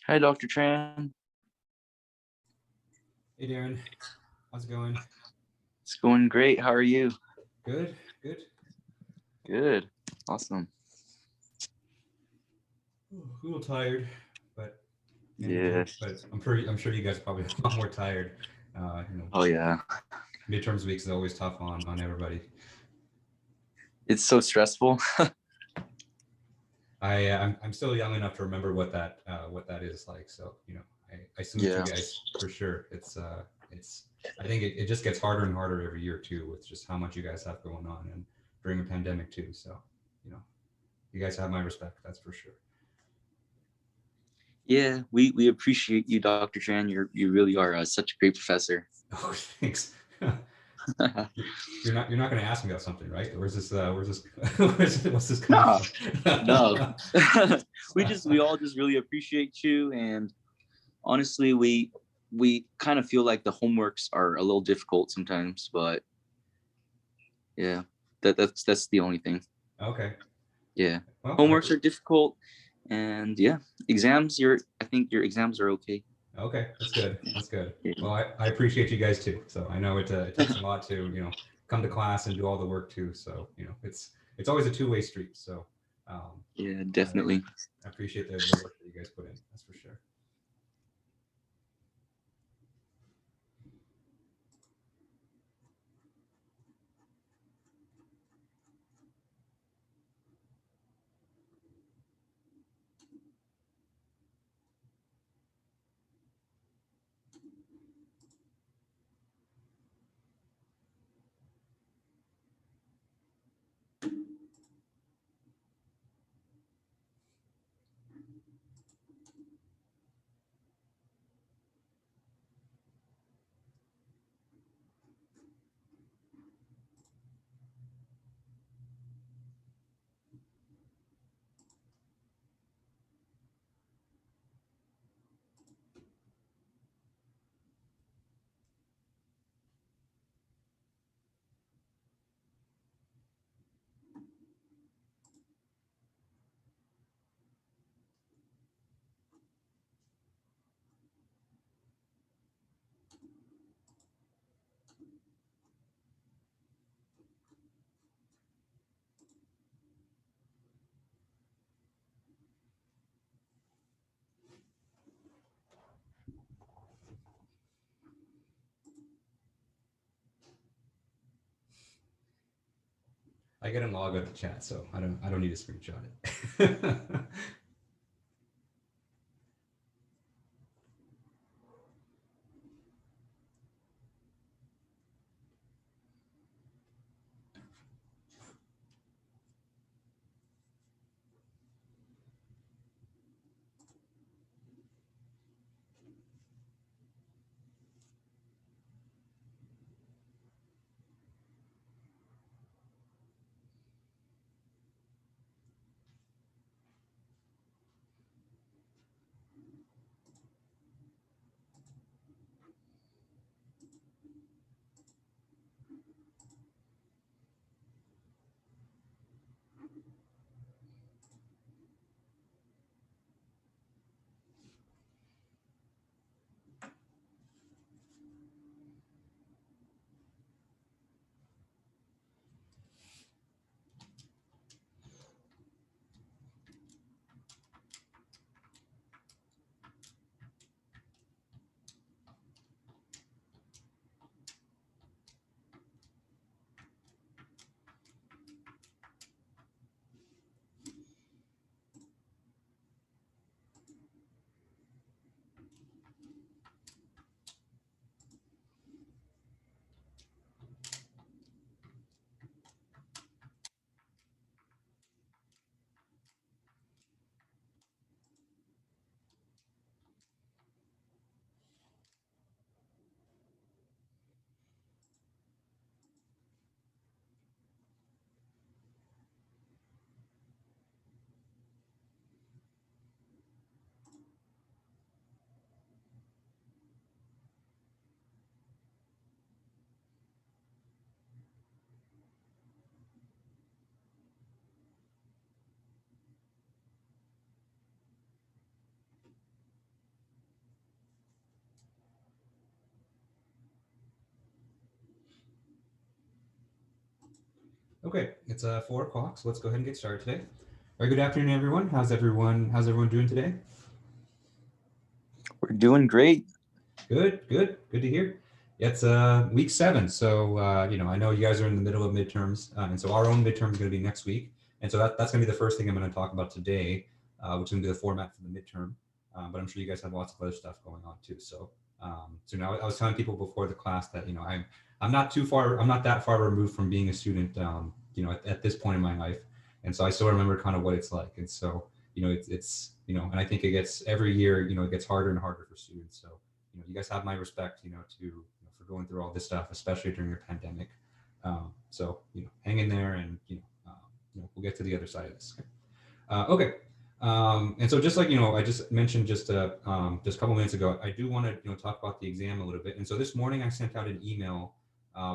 Hi, Dr. Tran. Hey Darren, how's it going? It's going great. How are you? Good, good. Good. Awesome. A little tired, but energy. Yes. But I'm sure you guys probably a lot more tired. You know, Oh, yeah. midterms weeks is always tough on everybody. It's so stressful. I'm still young enough to remember what that is like. So I salute you Yeah. guys for sure. It's I think it just gets harder and harder every year too, with just how much you guys have going on and during a pandemic too. So you know, you guys have my respect. That's for sure. Yeah, we appreciate you, Dr. Tran. You really are such a great professor. Oh, thanks. You're not going to ask me about something, right? Where's this what's this coming No, no. from? We all just really appreciate you, and honestly, we kind of feel like the homeworks are a little difficult sometimes, but yeah, that's the only thing. Okay. Yeah, Well, homeworks are difficult, and yeah, exams. I think your exams are okay. okay. That's good. That's good. Yeah, Well, I appreciate you guys too. So I know it takes a lot to come to class and do all the work too. So it's always a two-way street. So yeah, I, definitely. I appreciate the work that you guys put in. That's for sure. I get a log out the chat, so I don't need to screenshot it. Okay, it's 4 o'clock, so let's go ahead and get started today. All right, good afternoon, everyone. How's everyone doing today? We're doing great. Good to hear. It's week 7, so you know, I know you guys are in the middle of midterms, and so our own midterm is going to be next week, and so that's going to be the first thing I'm going to talk about today, which is going to be the format for the midterm. But I'm sure you guys have lots of other stuff going on too. So so now I was telling people before the class that, you know, I'm not that far removed from being a student, you know, at this point in my life, and so I still remember kind of what it's like, and so, you know, it's you know, and I think it gets every year, you know, it gets harder and harder for students. So, you know, you guys have my respect, you know, for going through all this stuff, especially during your pandemic. So, you know, hang in there, and you know, we'll get to the other side of this. Okay. And so, just like, you know, I just mentioned just a couple minutes ago, I do want to, you know, talk about the exam a little bit. And so this morning I sent out an email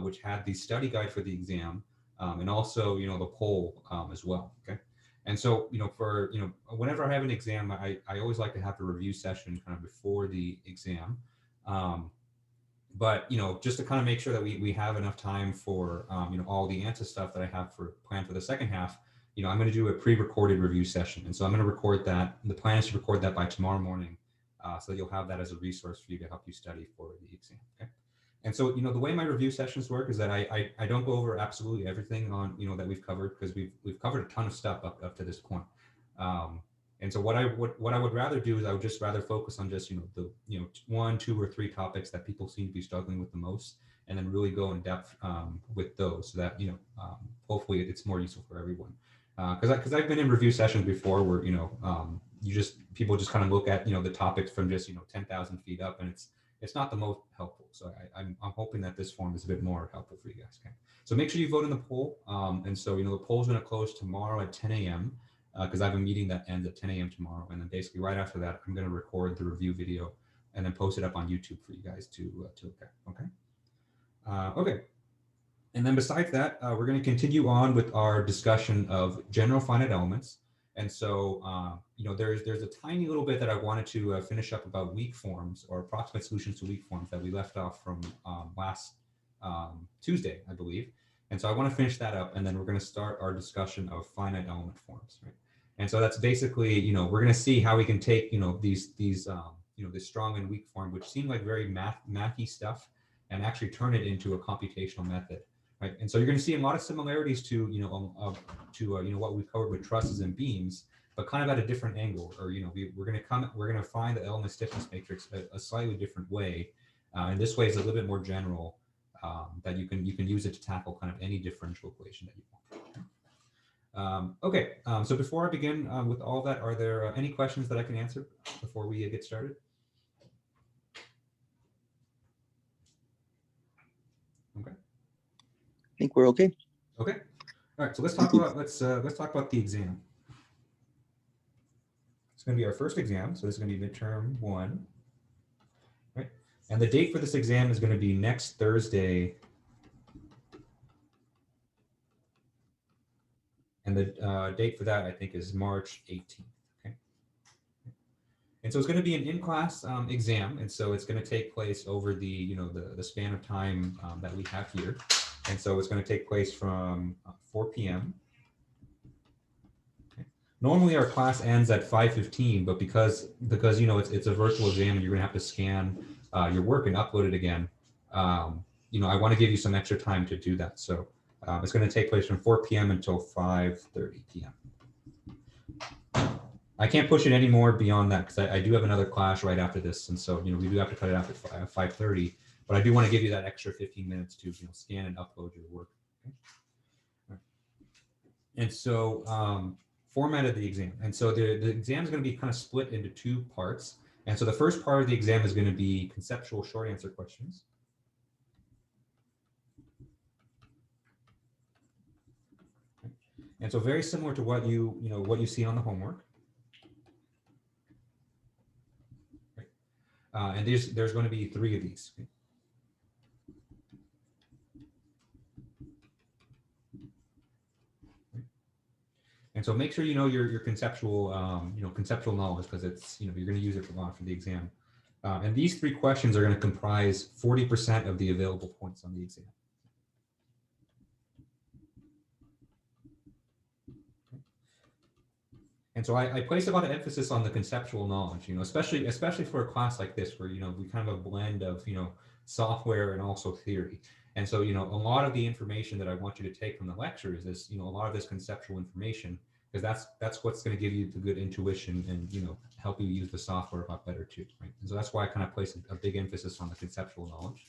which had the study guide for the exam, and also, you know, the poll as well. Okay. And so, you know, for, you know, whenever I have an exam, I always like to have a review session kind of before the exam. But, you know, just to kind of make sure that we have enough time for, you know, all the answer stuff that I have planned for the second half, you know, I'm going to do a pre-recorded review session. And so I'm going to record that. The plan is to record that by tomorrow morning, so that you'll have that as a resource for you to help you study for the exam. Okay. And so, you know, the way my review sessions work is that I don't go over absolutely everything on, you know, that we've covered, because we've covered a ton of stuff up to this point. And so what I would rather do is I would just rather focus on just, you know, the, you know, 1, 2, or 3 topics that people seem to be struggling with the most, and then really go in depth with those, so that, you know, hopefully it's more useful for everyone. Because I've been in review sessions before where, you know, people just kind of look at, you know, the topics from just, you know, 10,000 feet up, and it's not the most helpful. So I'm hoping that this form is a bit more helpful for you guys. Okay. So make sure you vote in the poll. And so, you know, the poll is going to close tomorrow at 10 a.m. Because I have a meeting that ends at 10 a.m. tomorrow. And then basically right after that, I'm going to record the review video and then post it up on YouTube for you guys to look at. Okay. Okay. And then besides that, we're going to continue on with our discussion of general finite elements. And so, you know, there's a tiny little bit that I wanted to finish up about weak forms, or approximate solutions to weak forms, that we left off from last Tuesday, I believe. And so I want to finish that up, and then we're going to start our discussion of finite element forms, right? And so that's basically, you know, we're going to see how we can take, you know, these you know, this strong and weak form, which seem like very mathy stuff, and actually turn it into a computational method. Right. And so you're going to see a lot of similarities to, you know, you know, what we've covered with trusses and beams, but kind of at a different angle. Or, you know, we're going to find the element stiffness matrix a slightly different way. And this way is a little bit more general, that you can use it to tackle kind of any differential equation that you want. Okay. So before I begin with all that, are there any questions that I can answer before we get started? Okay. I think we're okay. Okay. All right. So let's talk about the exam. It's going to be our first exam. So this is going to be midterm 1. Right. And the date for this exam is going to be next Thursday. And the date for that, I think, is March 18th. Okay. And so it's going to be an in-class exam. And so it's going to take place over the, you know, the span of time that we have here. And so it's going to take place from 4 p.m. Okay. Normally our class ends at 5:15, but because you know, it's a virtual exam and you're going to have to scan your work and upload it again, you know, I want to give you some extra time to do that. So it's going to take place from 4 p.m. until 5:30 p.m. I can't push it any more beyond that, because I do have another class right after this, and so, you know, we do have to cut it off at 5:30. But I do want to give you that extra 15 minutes to, you know, scan and upload your work. Okay? Right. And so format of the exam. And so the exam is going to be kind of split into 2 parts. And so the first part of the exam is going to be conceptual short answer questions. Okay. And so very similar to what you see on the homework. Right. And there's going to be 3 of these. Okay. And so make sure you know your conceptual, conceptual knowledge, because it's, you know, you're going to use it for the exam. And these 3 questions are going to comprise 40% of the available points on the exam. And so I place a lot of emphasis on the conceptual knowledge, especially for a class like this, where, we kind of a blend of, software and also theory. And so, a lot of the information that I want you to take from the lectures is, a lot of this conceptual information, because that's what's going to give you the good intuition and, help you use the software a lot better too, right? And so that's why I kind of place a big emphasis on the conceptual knowledge.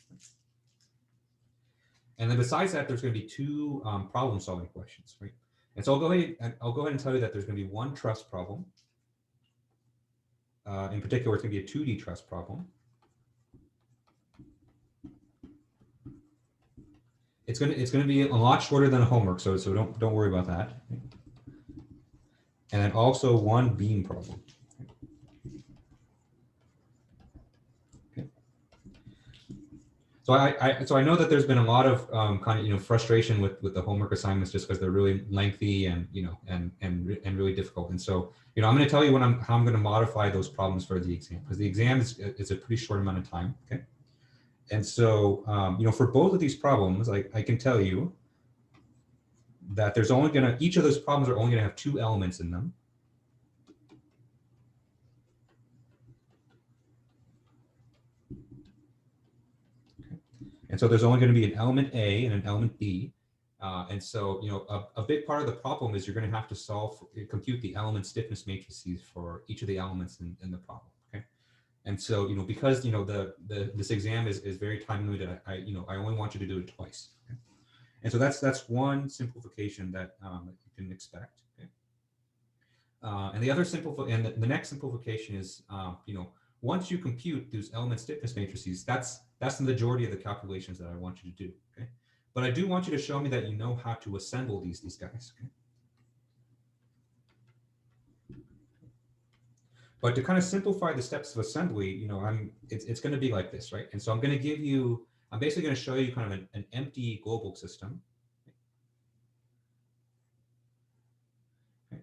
And then besides that, there's going to be two problem-solving questions, right? And so I'll go ahead and tell you that there's going to be one truss problem. In particular, it's going to be a 2D truss problem. It's going to be a lot shorter than a homework, so don't worry about that. And then also one beam problem. Okay. So I know that there's been a lot of kind of frustration with the homework assignments, just because they're really lengthy and and really difficult. And so I'm going to tell you how I'm going to modify those problems for the exam, because the exam is a pretty short amount of time. Okay. And so for both of these problems, I can tell you that there's only going to, each of those problems are only going to have 2 elements in them. And so there's only going to be an element A and an element B. And so, a big part of the problem is you're going to have to compute the element stiffness matrices for each of the elements in the problem. Okay. And so, because, this exam is very time limited, I only want you to do it twice. Okay? And so that's one simplification that you can expect. Okay. And the other the next simplification is, once you compute those element stiffness matrices, that's the majority of the calculations that I want you to do. Okay. But I do want you to show me that you know how to assemble these guys. Okay. But to kind of simplify the steps of assembly, it's going to be like this, right? And so I'm basically going to show you kind of an empty global system. Okay.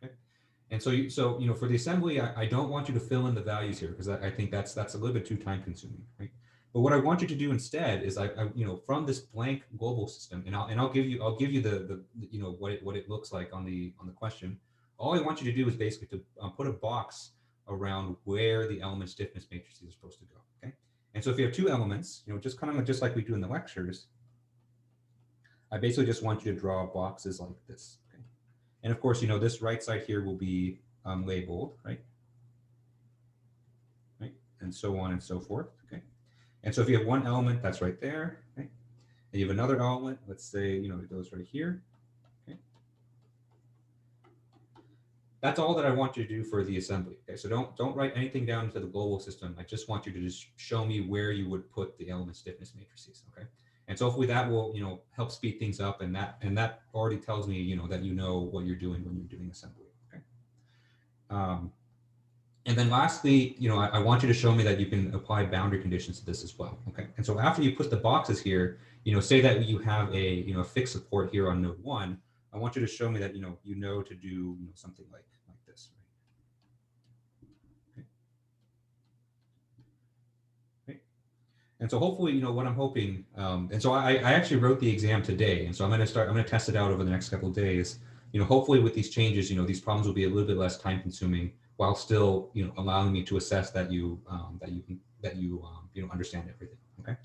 Okay. And so for the assembly, I don't want you to fill in the values here, because I think that's a little bit too time consuming, right? But what I want you to do instead is from this blank global system, and I'll give you the what it looks like on the question. All I want you to do is basically to put a box around where the element stiffness matrices are supposed to go. Okay. And so if you have 2 elements, just like we do in the lectures, I basically just want you to draw boxes like this. Okay. And of course, this right side here will be labeled, right? Right. And so on and so forth. Okay. And so if you have one element, that's right there, okay? And you have another element, let's say, it goes right here, okay? That's all that I want you to do for the assembly, okay? So don't write anything down into the global system. I just want you to just show me where you would put the element stiffness matrices, okay? And so hopefully that will, help speed things up, and that already tells me, that you know what you're doing when you're doing assembly, okay? And then lastly, I want you to show me that you can apply boundary conditions to this as well. Okay. And so after you put the boxes here, say that you have a fixed support here on node 1, I want you to show me that you know to do something like this. Right? Okay. Okay. And so hopefully, what I'm hoping, and so I actually wrote the exam today, and so I'm going to test it out over the next couple of days. Hopefully with these changes, these problems will be a little bit less time consuming, while still, allowing me to assess that you understand everything. Okay.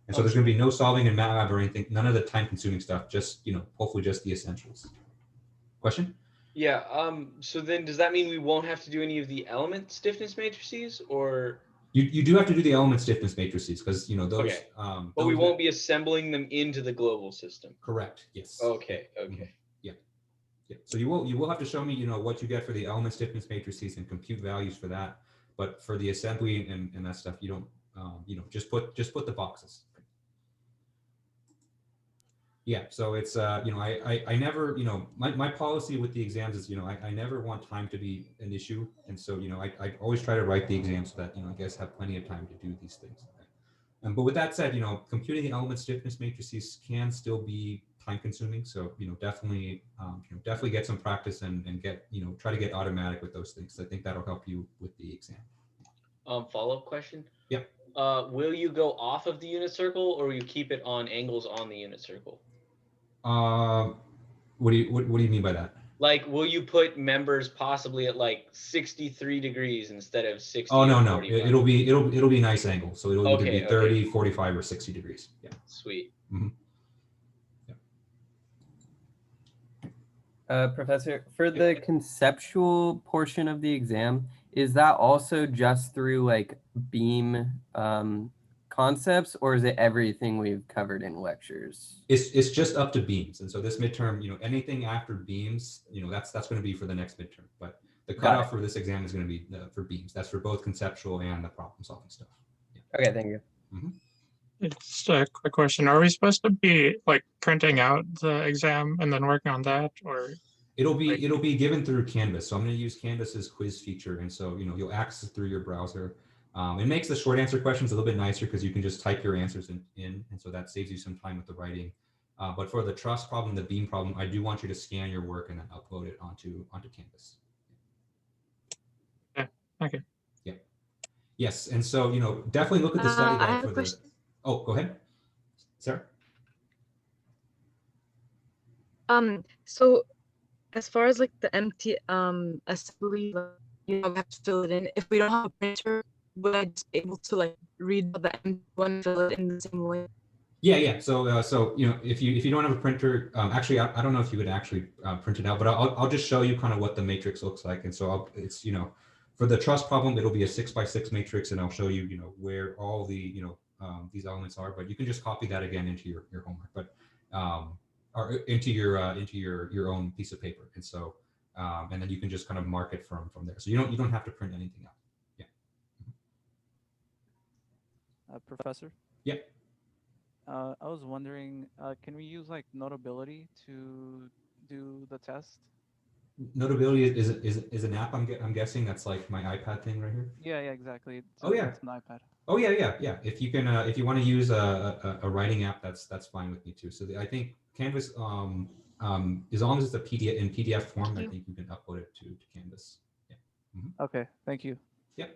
And so there's going to be no solving in MATLAB or anything, none of the time consuming stuff, just, hopefully just the essentials. Question? Yeah. So then does that mean we won't have to do any of the element stiffness matrices, or? You do have to do the element stiffness matrices, because, those. Okay. But we won't be assembling them into the global system. Correct. Yes. Okay. Okay. Mm-hmm. Yeah. So you will have to show me, what you get for the element stiffness matrices and compute values for that. But for the assembly and that stuff, you don't, just put the boxes. Yeah. So it's, I never, my policy with the exams is, I never want time to be an issue. And so, I always try to write the exam so that, I guess have plenty of time to do these things. Okay. But with that said, computing the element stiffness matrices can still be time consuming. So, definitely get some practice and get, try to get automatic with those things. I think that'll help you with the exam. Follow-up question. Yep. will you go off of the unit circle, or will you keep it on angles on the unit circle? What do you mean by that? Like, will you put members possibly at like 63 degrees instead of 60 Oh, or no. 45? It'll be nice angle. So it'll either be 30, Okay. 45, or 60 degrees. Yeah. Sweet. Mm-hmm. Professor, for the conceptual portion of the exam, is that also just through like beam concepts, or is it everything we've covered in lectures? It's just up to beams. And so this midterm, anything after beams, that's going to be for the next midterm. But the cutoff for this exam is going to be for beams. That's for both conceptual and the problem solving stuff. Yeah. Okay, thank you. Mm-hmm. Just a quick question. Are we supposed to be like printing out the exam and then working on that, or? It'll be given through Canvas. So I'm going to use Canvas's quiz feature. And so, you'll access it through your browser. It makes the short answer questions a little bit nicer because you can just type your answers in. And so that saves you some time with the writing. But for the truss problem, the beam problem, I do want you to scan your work and then upload it onto Canvas. Yeah. Okay. Yeah. Yes. And so, definitely look at the study guide for the. Oh, go ahead, Sarah. So as far as like the empty assembly, we have to fill it in. If we don't have a printer, would I just be able to like read the empty one, fill it in the same way? Yeah. So if you don't have a printer, actually, I don't know if you could actually print it out, but I'll just show you kind of what the matrix looks like. And so it's for the truss problem, it'll be a 6x6 matrix, and I'll show you where all the these elements are. But you can just copy that again into your homework, but or into your own piece of paper. And so and then you can just kind of mark it from there. So you don't have to print anything out. Yeah. Professor? Yeah. I was wondering, can we use like Notability to do the test? Notability is an app. I'm guessing that's like my iPad thing right here. Yeah, exactly. Oh yeah, it's an iPad. Oh yeah. If you can, if you want to use a writing app, that's fine with me too. So I think Canvas, as long as it's a PDF in PDF form, I think you can upload it to Canvas. Yeah. Mm-hmm. Okay, thank you. Yeah.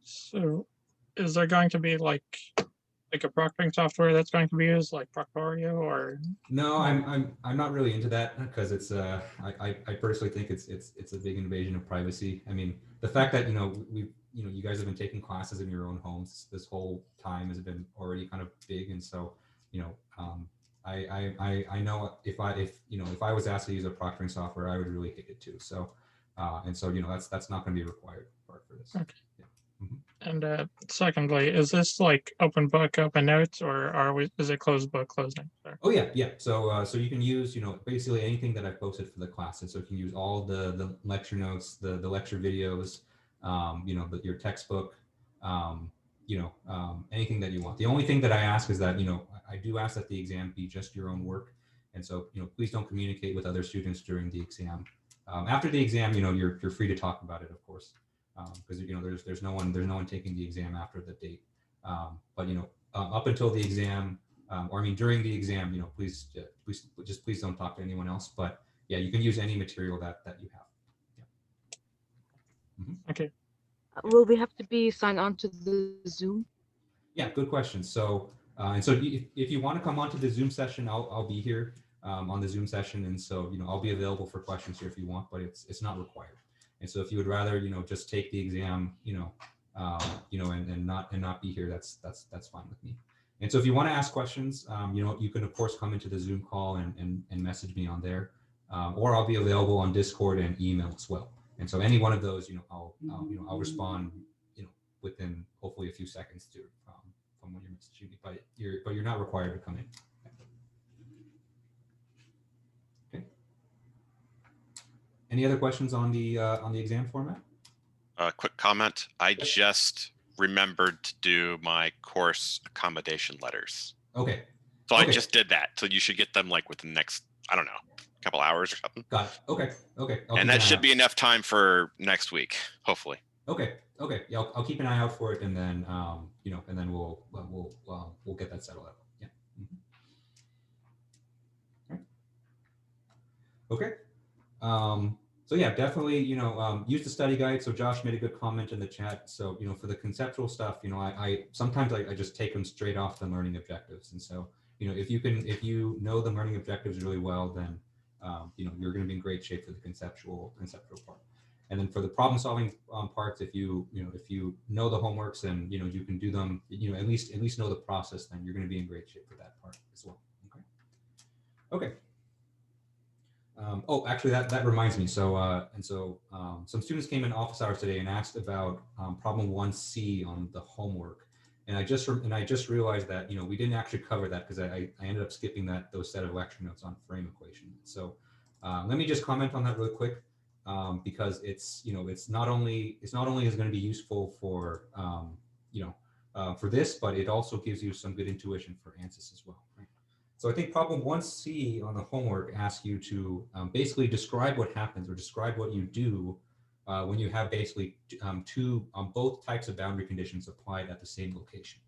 So, is there going to be like a proctoring software that's going to be used, like Proctorio, or? No, I'm not really into that because it's I personally think it's a big invasion of privacy. I mean, the fact that you guys have been taking classes in your own homes this whole time has been already kind of big, and so I know if I was asked to use a proctoring software, I would really hate it too. So and so that's not going to be required for this. Okay. Yeah. Mm-hmm. And secondly, is this like open book, open notes, or is it closed book, closed notes? Sorry. Oh yeah. So you can use basically anything that I posted for the class, and so you can use all the lecture notes, the lecture videos, your textbook, anything that you want. The only thing that I ask is that I do ask that the exam be just your own work, and so please don't communicate with other students during the exam. After the exam, you're free to talk about it, of course. Because there's no one taking the exam after the date, but up until the exam, or I mean during the exam, please don't talk to anyone else. But yeah, you can use any material that you have. Yeah. Mm-hmm. Okay. Will we have to be signed on to the Zoom? Yeah, good question. So if you want to come onto the Zoom session, I'll be here on the Zoom session, and so I'll be available for questions here if you want, but it's not required. And so if you would rather, just take the exam, and not be here, that's fine with me. And so if you want to ask questions, you can of course come into the Zoom call and message me on there, or I'll be available on Discord and email as well. And so any one of those, I'll respond, within hopefully a few seconds from when you're messaging me. But you're not required to come in. Any other questions on the exam format? Quick comment. I just remembered to do my course accommodation letters. Okay. So I just did that. So you should get them like within the next, I don't know, couple hours or something. Got it. Okay. And that should be enough time for next week, hopefully. Okay. Yeah, I'll keep an eye out for it, and then and then we'll get that settled out. Yeah. Mm-hmm. Okay. So yeah, definitely, use the study guide. So Josh made a good comment in the chat. So, for the conceptual stuff, I sometimes I just take them straight off the learning objectives. And so, if you know the learning objectives really well, then, you're going to be in great shape for the conceptual part. And then for the problem solving parts, if you know the homeworks and, you can do them, at least know the process, then you're going to be in great shape for that part as well. Okay. Oh, actually, that reminds me. So, some students came in office hours today and asked about problem 1C on the homework, and I just realized that we didn't actually cover that because I ended up skipping those set of lecture notes on frame equation. So, let me just comment on that real quick because it's not only is going to be useful for for this, but it also gives you some good intuition for ANSYS as well. Right? So I think problem 1C on the homework asks you to basically describe what happens or describe what you do when you have basically both types of boundary conditions applied at the same location.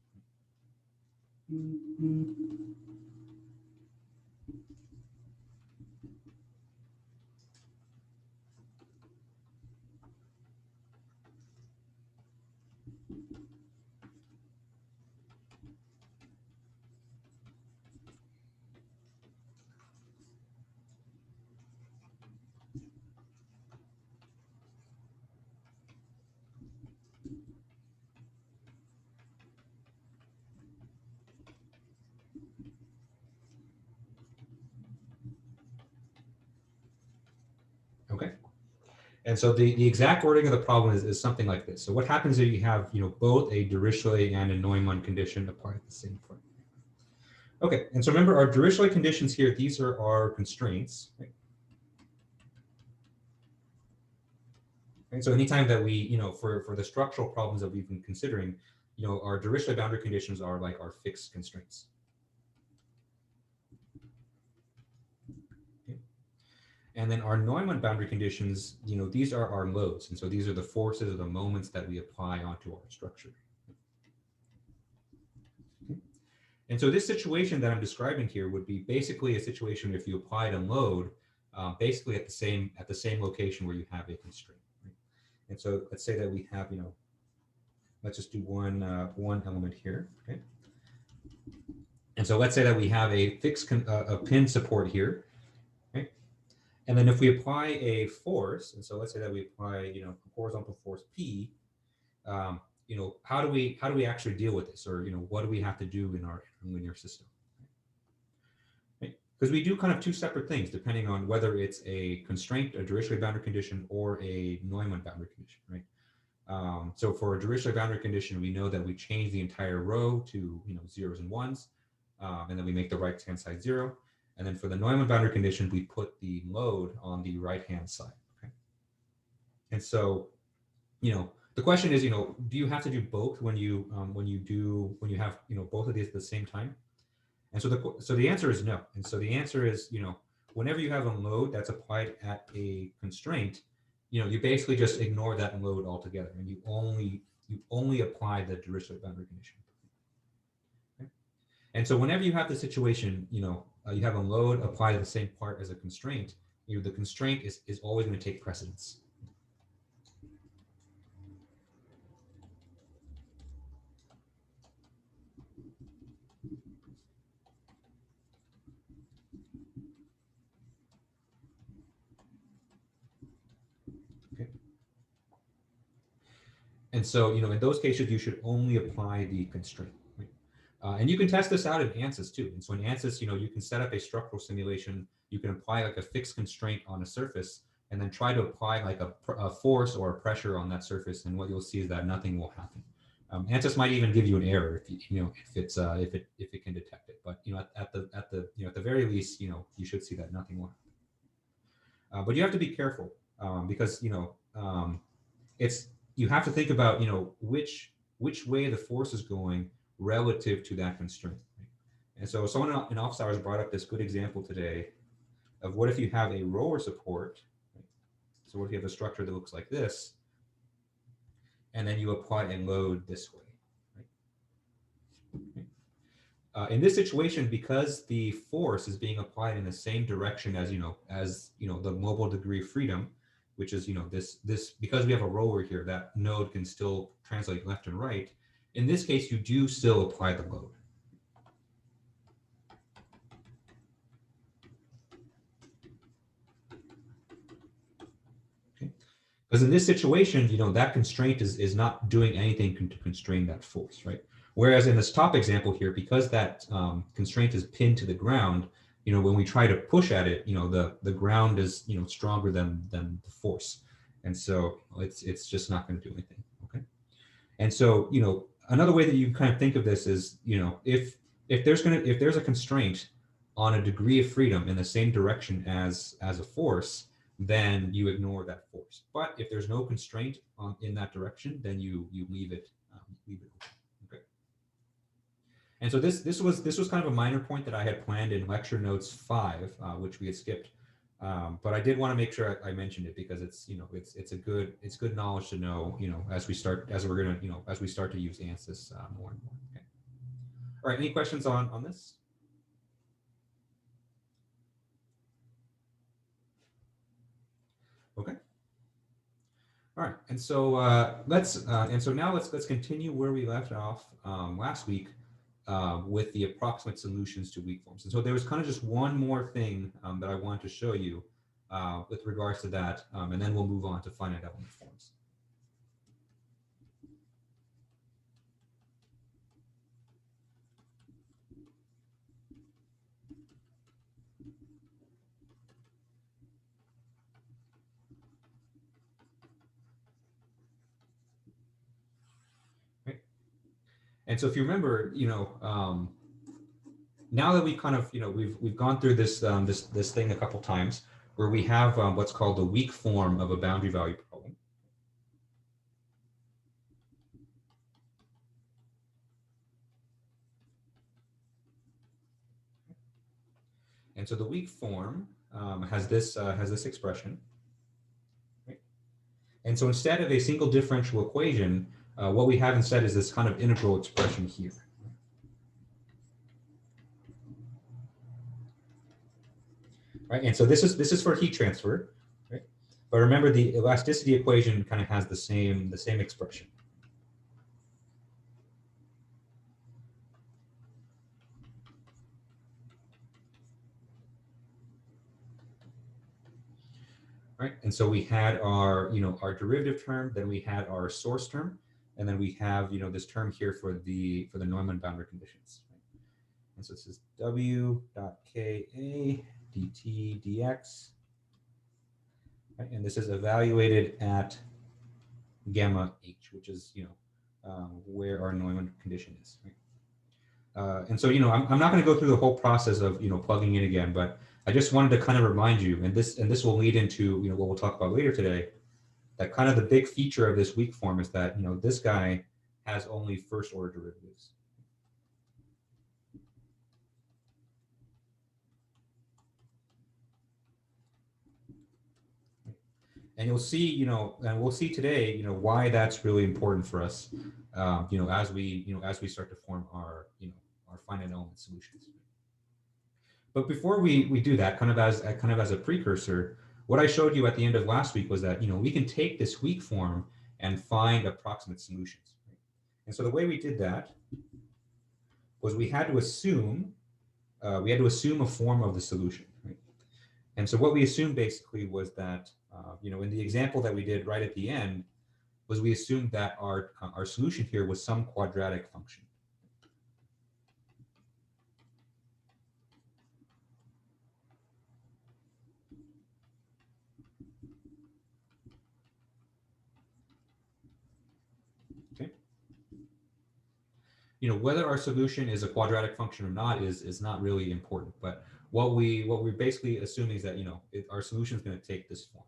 Okay. And so the exact wording of the problem is something like this. So what happens if you have both a Dirichlet and a Neumann condition applied at the same point? Okay, and so remember our Dirichlet conditions here, these are our constraints. Right? And so anytime that we, for the structural problems that we've been considering, our Dirichlet boundary conditions are like our fixed constraints. Okay. And then our Neumann boundary conditions, these are our loads. And so these are the forces or the moments that we apply onto our structure. Okay. And so this situation that I'm describing here would be basically a situation if you applied a load basically at the same location where you have a constraint. And so let's say that we have, let's just do one element here, okay? And so let's say that we have a fixed a pin support here, okay? And then if we apply a force, and so let's say that we apply, a horizontal force P, how do we actually deal with this, or what do we have to do in our linear system? Because we do kind of two separate things depending on whether it's a constraint, a Dirichlet boundary condition, or a Neumann boundary condition, right? So for a Dirichlet boundary condition, we know that we change the entire row to zeros and ones, and then we make the right-hand side 0. And then for the Neumann boundary condition, we put the load on the right-hand side. Okay? And so, the question is, do you have to do both when you have both of these at the same time? And so the answer is no. And so the answer is, whenever you have a load that's applied at a constraint, you basically just ignore that load altogether, and you only apply the Dirichlet boundary condition. Okay? And so whenever you have the situation, you have a load applied to the same part as a constraint, the constraint is always going to take precedence. And so, in those cases, you should only apply the constraint. Right? And you can test this out in ANSYS too. And so in ANSYS, you can set up a structural simulation. You can apply like a fixed constraint on a surface, and then try to apply like a force or a pressure on that surface. And what you'll see is that nothing will happen. ANSYS might even give you an error if it can detect it. But at the very least, you should see that nothing will happen. But you have to be careful because you have to think about which way the force is going relative to that constraint. Right? And so someone in office hours brought up this good example today of what if you have a roller support. Right? So what if you have a structure that looks like this, and then you apply a load this way. Right? Okay. In this situation, because the force is being applied in the same direction as the mobile degree of freedom, which is, this because we have a roller here, that node can still translate left and right. In this case, you do still apply the load. Because in this situation, that constraint is not doing anything to constrain that force, right? Whereas in this top example here, because that constraint is pinned to the ground, when we try to push at it, the ground is, stronger than the force. And so it's just not going to do anything, okay? And so, another way that you kind of think of this is, if there's a constraint on a degree of freedom in the same direction as a force, then you ignore that force. But if there's no constraint in that direction, then you leave it open. Okay. And so this was kind of a minor point that I had planned in lecture notes 5, which we had skipped. But I did want to make sure I mentioned it because it's it's good knowledge to know, as we start to use ANSYS more and more. Okay. All right. Any questions on this? Okay. All right, and so now let's continue where we left off last week with the approximate solutions to weak forms. And so there was kind of just one more thing that I wanted to show you with regards to that, and then we'll move on to finite element forms. And so if you remember, now that we kind of, we've gone through this this thing a couple times where we have what's called the weak form of a boundary value problem. And so the weak form has this expression. Right? And so instead of a single differential equation, what we have instead is this kind of integral expression here. Right, and so this is for heat transfer, right? But remember, the elasticity equation kind of has the same expression. Right, and so we had our our derivative term, then we had our source term, and then we have this term here for the Neumann boundary conditions. Right? And so this is W dot Ka dt dx, right? And this is evaluated at gamma h, which is where our Neumann condition is. Right? And so I'm not going to go through the whole process of plugging in again, but I just wanted to kind of remind you, and this will lead into what we'll talk about later today, that kind of the big feature of this weak form is that this guy has only first order derivatives. And you'll see, and we'll see today, why that's really important for us, as we start to form our finite element solutions. But before we do that, kind of as a precursor, what I showed you at the end of last week was that we can take this weak form and find approximate solutions. Right? And so the way we did that was we had to assume a form of the solution. Right? And so what we assumed basically was that in the example that we did right at the end, was we assumed that our solution here was some quadratic function. Okay. Whether our solution is a quadratic function or not is not really important, but what we're basically assuming is that our solution is going to take this form.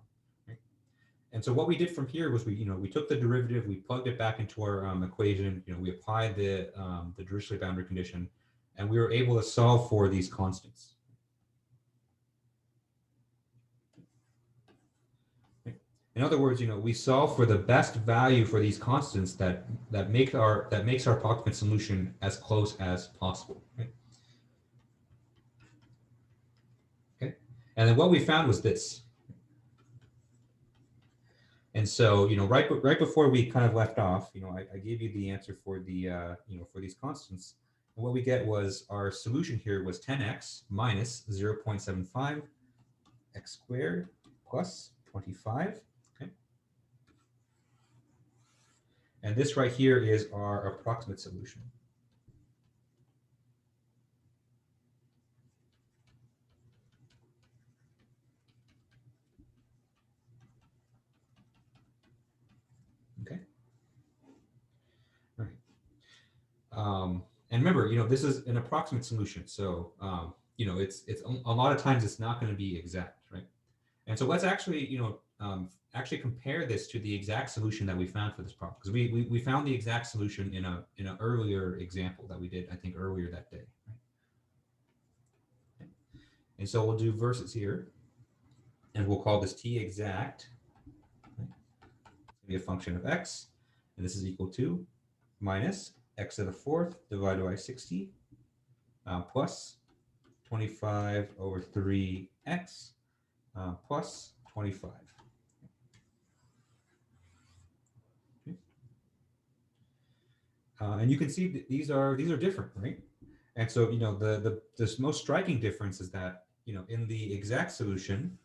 And so what we did from here was we took the derivative, we plugged it back into our equation, we applied the Dirichlet boundary condition, and we were able to solve for these constants. In other words, we solve for the best value for these constants that makes our approximate solution as close as possible. Right? Okay, and then what we found was this. And so, right before we kind of left off, I gave you the answer for the, for these constants. And what we get was our solution here was 10x minus 0.75 x squared plus 25. Okay. And this right here is our approximate solution. Okay. All right. And remember, this is an approximate solution. So, it's a lot of times it's not going to be exact, right? And so let's actually, actually compare this to the exact solution that we found for this problem, because we found the exact solution in an earlier example that we did, I think, earlier that day. Right? Okay. And so we'll do versus here, and we'll call this t exact. Right? It's going to be a function of x, and this is equal to minus x to the fourth divided by 60 plus 25 over 3x plus 25. Okay. And you can see that these are different, right? And so the most striking difference is that in the exact solution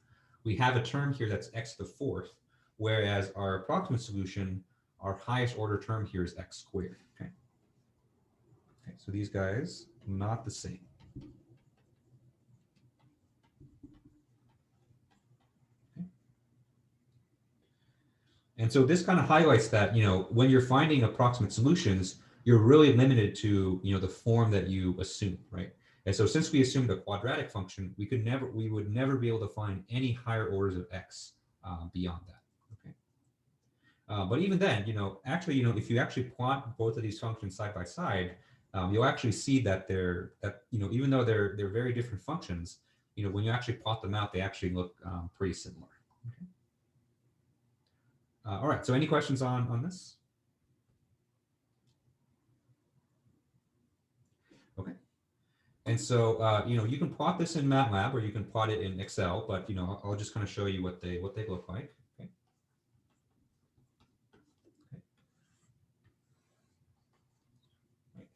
we have a term here that's x to the fourth, whereas our approximate solution, our highest order term here is x squared. Okay. Okay, so these guys not the same. Okay. And so this kind of highlights that when you're finding approximate solutions, you're really limited to the form that you assume, right? And so since we assumed a quadratic function, we would never be able to find any higher orders of x beyond that. Okay. But even then, actually, if you actually plot both of these functions side by side, you'll actually see that even though they're very different functions, when you actually plot them out, they actually look pretty similar. Okay. All right. So any questions on this? Okay. And so you can plot this in MATLAB or you can plot it in Excel, but I'll just kind of show you what they look like. Okay.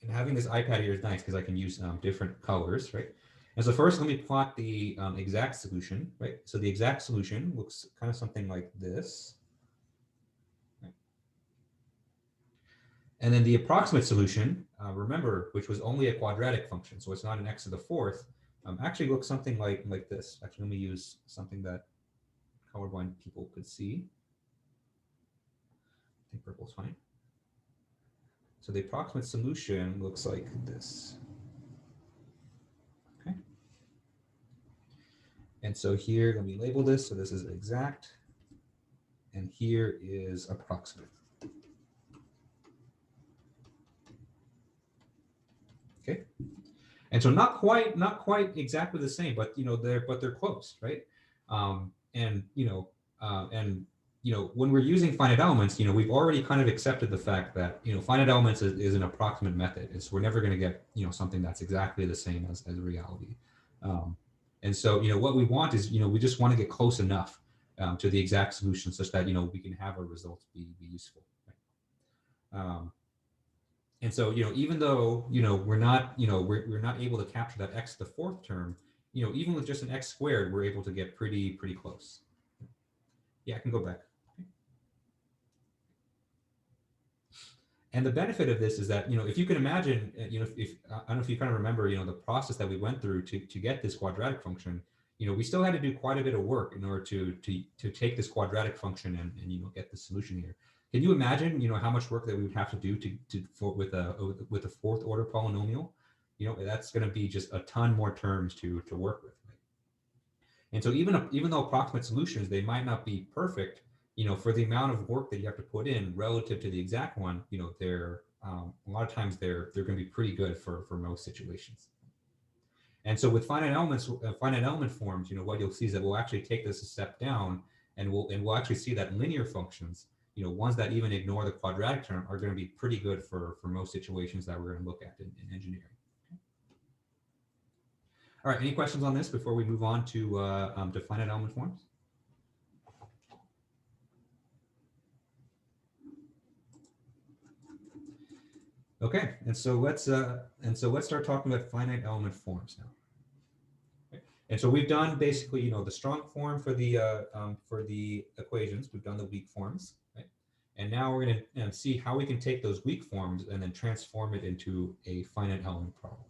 And having this iPad here is nice because I can use different colors, right? And so first, let me plot the exact solution, right? So the exact solution looks kind of something like this. Right? And then the approximate solution, remember, which was only a quadratic function, so it's not an x to the fourth, actually looks something like this. Actually, let me use something that colorblind people could see. I think purple's fine. So the approximate solution looks like this. Okay. And so here, let me label this. So this is exact, and here is approximate. Okay. And so not quite exactly the same, but they're close, right? When we're using finite elements, we've already kind of accepted the fact that finite elements is an approximate method. It's we're never going to get something that's exactly the same as reality. And so what we want is we just want to get close enough to the exact solution such that we can have our results be useful. Right? And so even though we're not able to capture that x to the fourth term, even with just an x squared, we're able to get pretty close. Yeah, I can go back. And the benefit of this is that if you can imagine, if I don't know if you kind of remember, the process that we went through to get this quadratic function, we still had to do quite a bit of work in order to take this quadratic function and get the solution here. Can you imagine, how much work that we would have to do with a fourth order polynomial? That's going to be just a ton more terms to work with. Right? And so even though approximate solutions, they might not be perfect, for the amount of work that you have to put in relative to the exact one, they're a lot of times they're going to be pretty good for most situations. And so with finite element forms, what you'll see is that we'll actually take this a step down, and we'll actually see that linear functions, ones that even ignore the quadratic term, are going to be pretty good for most situations that we're going to look at in engineering. Okay. All right, any questions on this before we move on to finite element forms? Okay, and so let's start talking about finite element forms now. Okay. And so we've done basically, you know, the strong form for the equations. We've done the weak forms, right? And now we're going to see how we can take those weak forms and then transform it into a finite element problem.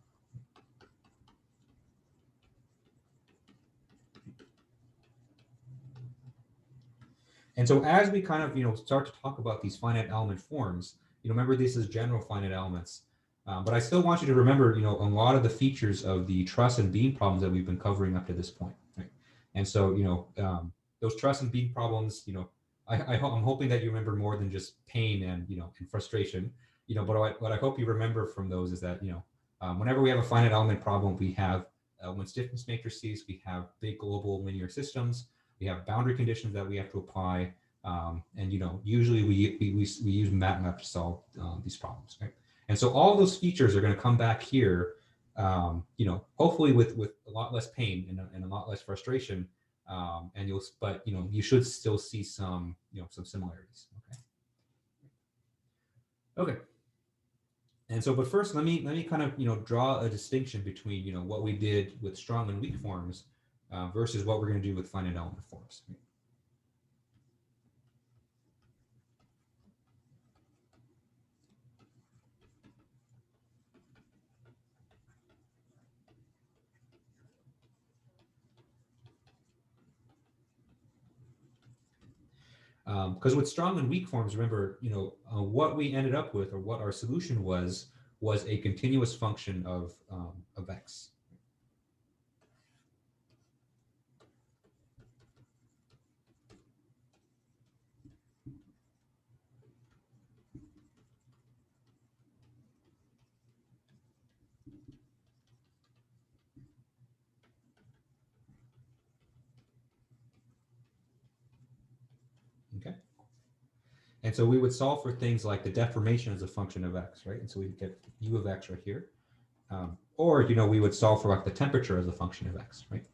And so as we kind of, you know, start to talk about these finite element forms, you know, remember this is general finite elements, but I still want you to remember, you know, a lot of the features of the truss and beam problems that we've been covering up to this point, right? And so, you know, those truss and beam problems, you know, I'm hoping that you remember more than just pain and, you know, and frustration, you know, but what I hope you remember from those is that, you know, whenever we have a finite element problem, we have when stiffness matrices, we have big global linear systems, we have boundary conditions that we have to apply, and you know, usually we use MATLAB to solve these problems, right? And so all those features are going to come back here, you know, hopefully with a lot less pain and a lot less frustration, and but you know, you should still see some, you know, some similarities. Okay. Okay. And so, but first, let me kind of, you know, draw a distinction between, you know, what we did with strong and weak forms versus what we're going to do with finite element forms. Because with strong and weak forms, remember, you know, what we ended up with, or what our solution was a continuous function of x. Okay. And so we would solve for things like the deformation as a function of x, right? And so we'd get u of x right here. Or, you know, we would solve for like the temperature as a function of x, right?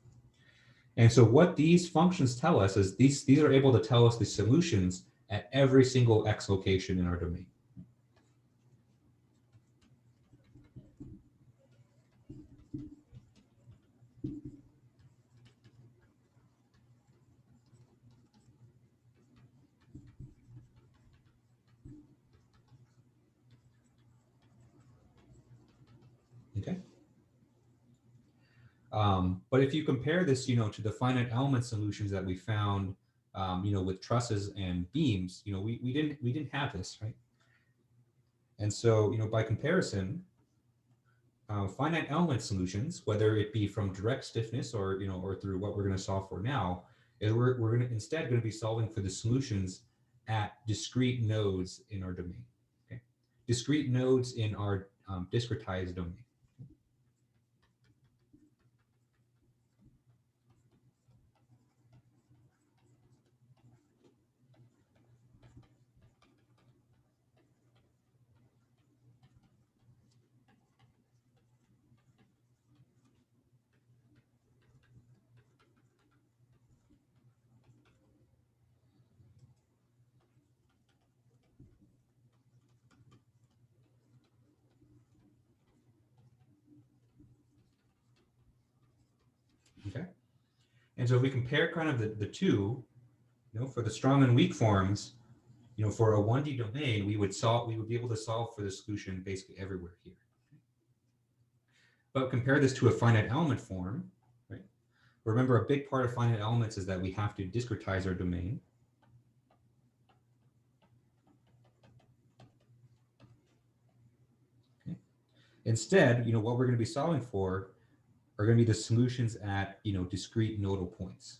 And so what these functions tell us is these are able to tell us the solutions at every single x location in our domain. Okay. But if you compare this, you know, to the finite element solutions that we found, you know, with trusses and beams, you know, we didn't have this, right? And so, you know, by comparison, finite element solutions, whether it be from direct stiffness or, you know, or through what we're going to solve for now, is we're going to instead going to be solving for the solutions at discrete nodes in our domain. Okay, discrete nodes in our discretized domain. Okay, and so if we compare kind of the two, you know, for the strong and weak forms, you know, for a 1D domain, we would be able to solve for the solution basically everywhere here. But compare this to a finite element form, right? Remember, a big part of finite elements is that we have to discretize our domain. Okay. Instead, you know, what we're going to be solving for are going to be the solutions at, you know, discrete nodal points.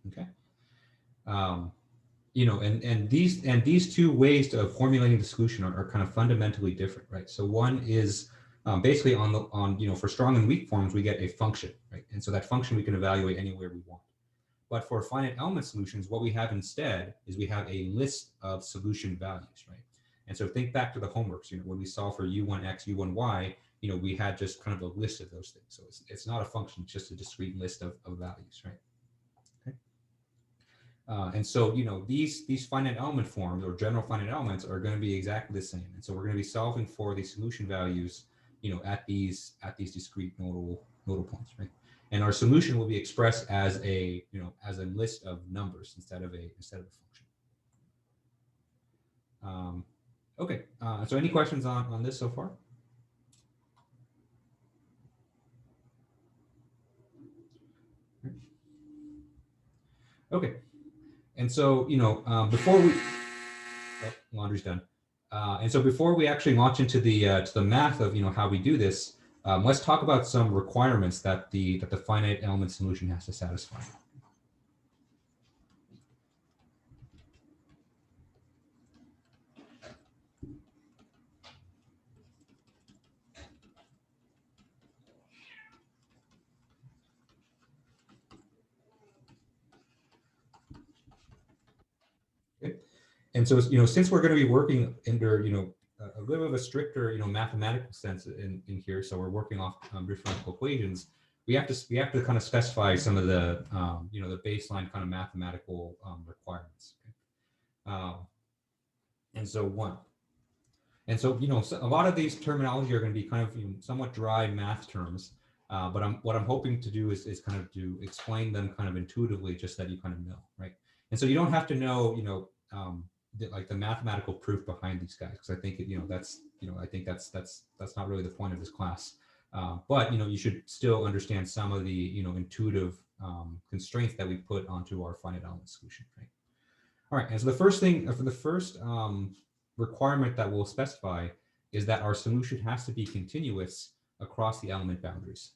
Okay. You know, and these two ways of formulating the solution are kind of fundamentally different, right? So one is basically on you know, for strong and weak forms, we get a function, right? And so that function we can evaluate anywhere we want. But for finite element solutions, what we have instead is we have a list of solution values, right? And so think back to the homeworks, when we solve for u1x, u1y, we had just kind of a list of those things. So it's not a function, it's just a discrete list of values, right? And so, these finite element forms or general finite elements are going to be exactly the same. And so we're going to be solving for the solution values, at these discrete nodal points, right? And our solution will be expressed as a, as a list of numbers instead of a function. Okay. So any questions on this so far? Okay. And so, before we, laundry's done. And so before we actually launch into the math of, how we do this, let's talk about some requirements that the finite element solution has to satisfy. And so, since we're going to be working under, a little bit of a stricter, mathematical sense in here, so we're working off differential equations, we have to kind of specify some of the, the baseline kind of mathematical requirements. And so a lot of these terminology are going to be kind of somewhat dry math terms, but what I'm hoping to do is kind of to explain them kind of intuitively, just that you kind of know, right? And so you don't have to know, like the mathematical proof behind these guys, because I think that's I think that's not really the point of this class. But you should still understand some of the intuitive constraints that we put onto our finite element solution, right? All right, and so the first thing for the first requirement that we'll specify is that our solution has to be continuous across the element boundaries.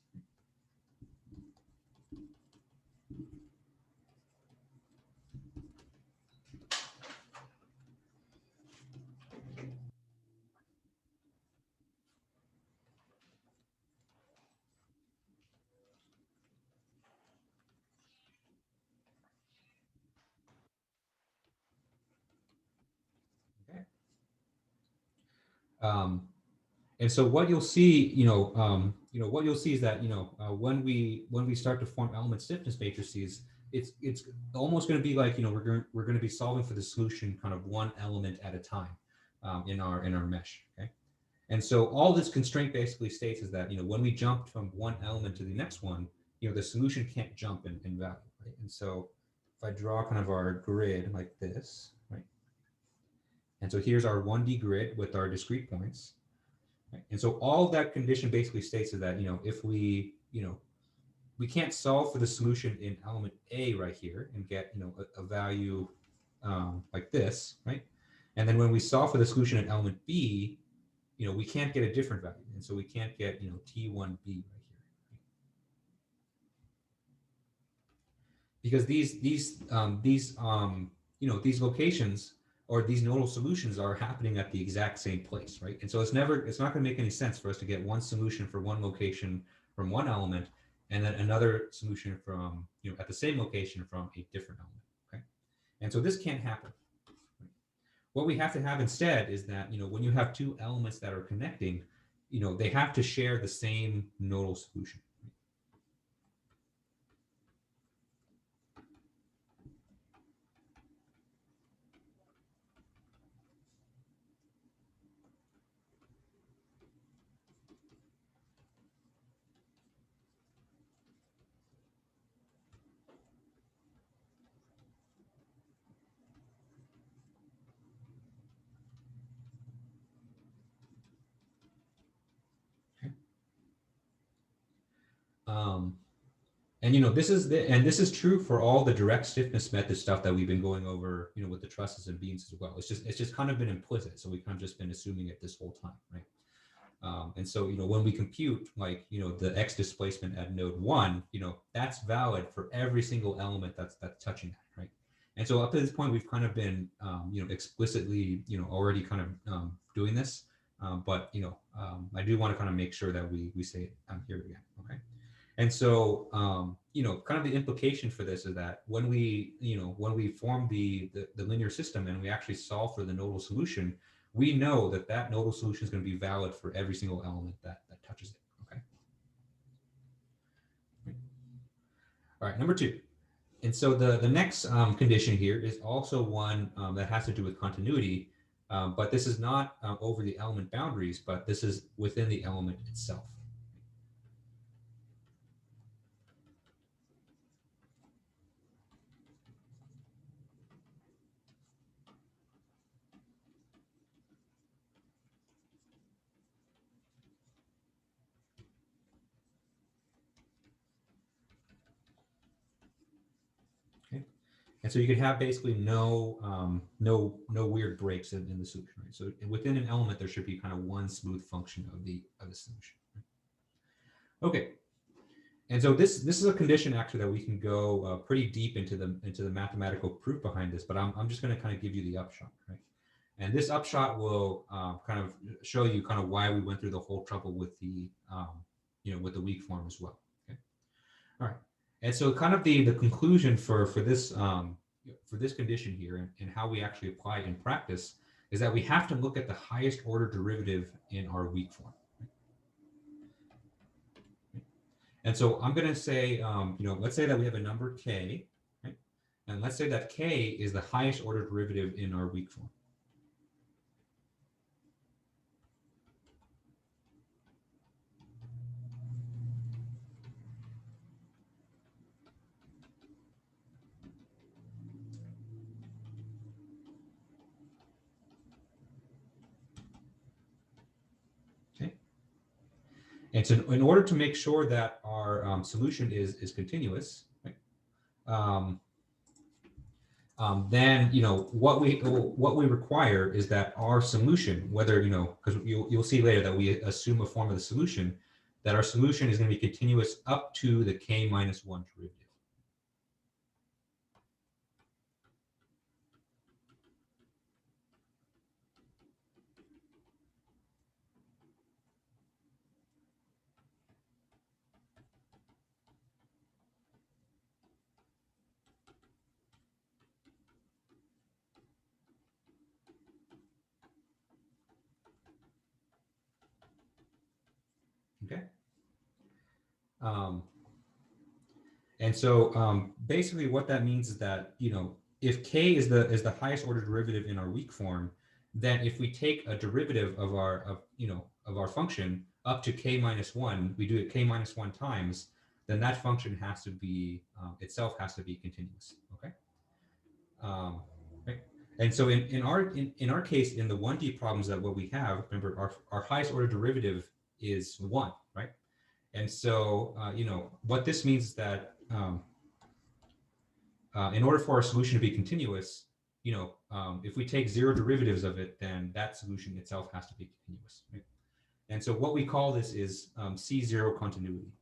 And so what you'll see, what you'll see is that, when we start to form element stiffness matrices, it's almost going to be like, we're going to be solving for the solution kind of one element at a time in our mesh. Okay. And so all this constraint basically states is that, when we jump from one element to the next one, the solution can't jump in value. Right. And so if I draw kind of our grid like this, right. And so here's our 1D grid with our discrete points. Right? And so all that condition basically states is that, if we, we can't solve for the solution in element A right here and get, a value like this, right? And then when we solve for the solution in element B, we can't get a different value. And so we can't get, T1B right here. Because these locations or these nodal solutions are happening at the exact same place, right? And so it's not going to make any sense for us to get one solution for one location from one element and then another solution from, at the same location from a different element, okay? And so this can't happen. Right? What we have to have instead is that, when you have two elements that are connecting, they have to share the same nodal solution. And this is true for all the direct stiffness method stuff that we've been going over, with the trusses and beams as well. It's just kind of been implicit, so we've kind of just been assuming it this whole time, right? And so when we compute like the x displacement at node 1, that's valid for every single element that's touching that, right? And so up to this point, we've kind of been explicitly already kind of doing this, but I do want to kind of make sure that we say it here again, okay? And so, kind of the implication for this is that when we form the linear system and we actually solve for the nodal solution, we know that that nodal solution is going to be valid for every single element that touches it. Okay. All right, number 2. And so the next condition here is also one that has to do with continuity, but this is not over the element boundaries, but this is within the element itself. And so you could have basically no weird breaks in the solution. Right? So within an element, there should be kind of one smooth function of the solution. Right? Okay. And so this is a condition actually that we can go pretty deep into the mathematical proof behind this, but I'm just going to kind of give you the upshot, right? And this upshot will kind of show you kind of why we went through the whole trouble with the with the weak form as well. Okay. All right. And so kind of the conclusion for this condition here and how we actually apply it in practice is that we have to look at the highest order derivative in our weak form. And so I'm going to say, let's say that we have a number k, right? And let's say that k is the highest order derivative in our weak form. And so in order to make sure that our solution is continuous, right, then what we require is that our solution, whether because you'll see later that we assume a form of the solution, that our solution is going to be continuous up to the k-1 derivative. Okay. And so basically what that means is that, if k is the highest order derivative in our weak form, then if we take a derivative of our function up to k-1, we do it k-1 times, then that function has to be itself has to be continuous. Okay. Right. And so in our case, in the 1D problems that what we have, remember our highest order derivative is 1, right? And so, what this means is that in order for our solution to be continuous, if we take 0 derivatives of it, then that solution itself has to be continuous. Right? And so what we call this is C0 continuity.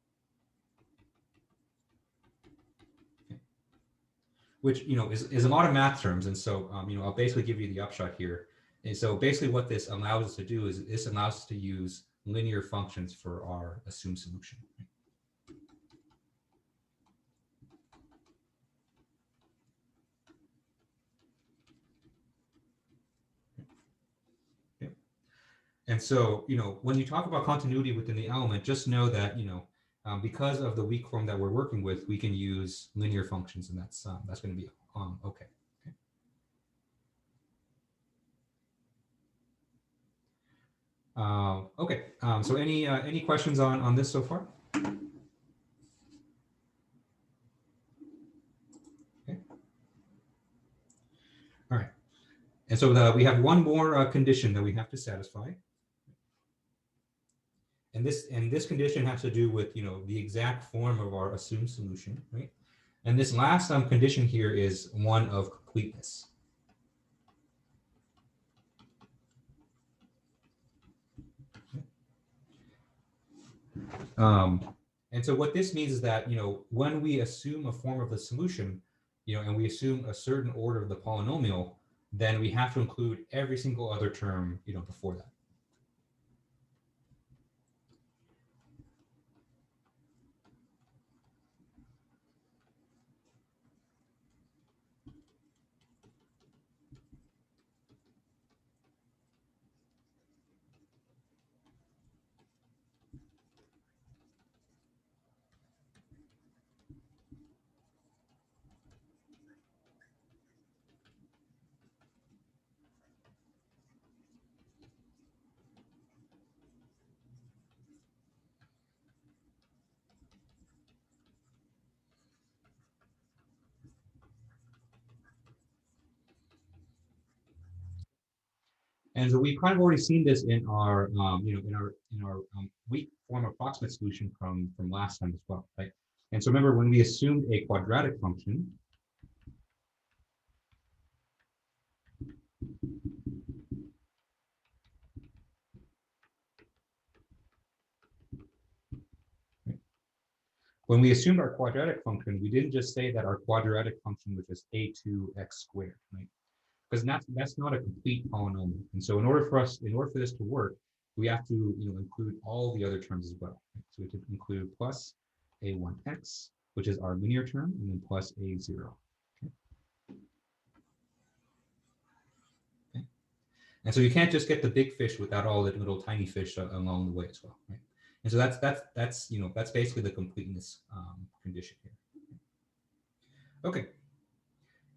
Okay. Which, is a lot of math terms. And so, I'll basically give you the upshot here. And so basically what this allows us to do is this allows us to use linear functions for our assumed solution. Okay. And so, when you talk about continuity within the element, just know that, because of the weak form that we're working with, we can use linear functions, and that's going to be okay. Okay. So any questions on this so far? Okay. All right. And so we have one more condition that we have to satisfy. And this condition has to do with the exact form of our assumed solution, right? And this last condition here is one of completeness. And so what this means is that, when we assume a form of the solution, and we assume a certain order of the polynomial, then we have to include every single other term, before that. And so we've kind of already seen this in our, in our weak form approximate solution from last time as well, right? And so remember, when we assumed a quadratic function, when we assumed our quadratic function, we didn't just say that our quadratic function was just a2x squared, right? Because that's not a complete polynomial. And so in order for this to work, we have to include all the other terms as well. Right? So we have to include plus a1x, which is our linear term, and then plus a0. Okay. Okay. And so you can't just get the big fish without all the little tiny fish along the way as well, right? And so that's basically the completeness condition here. Okay.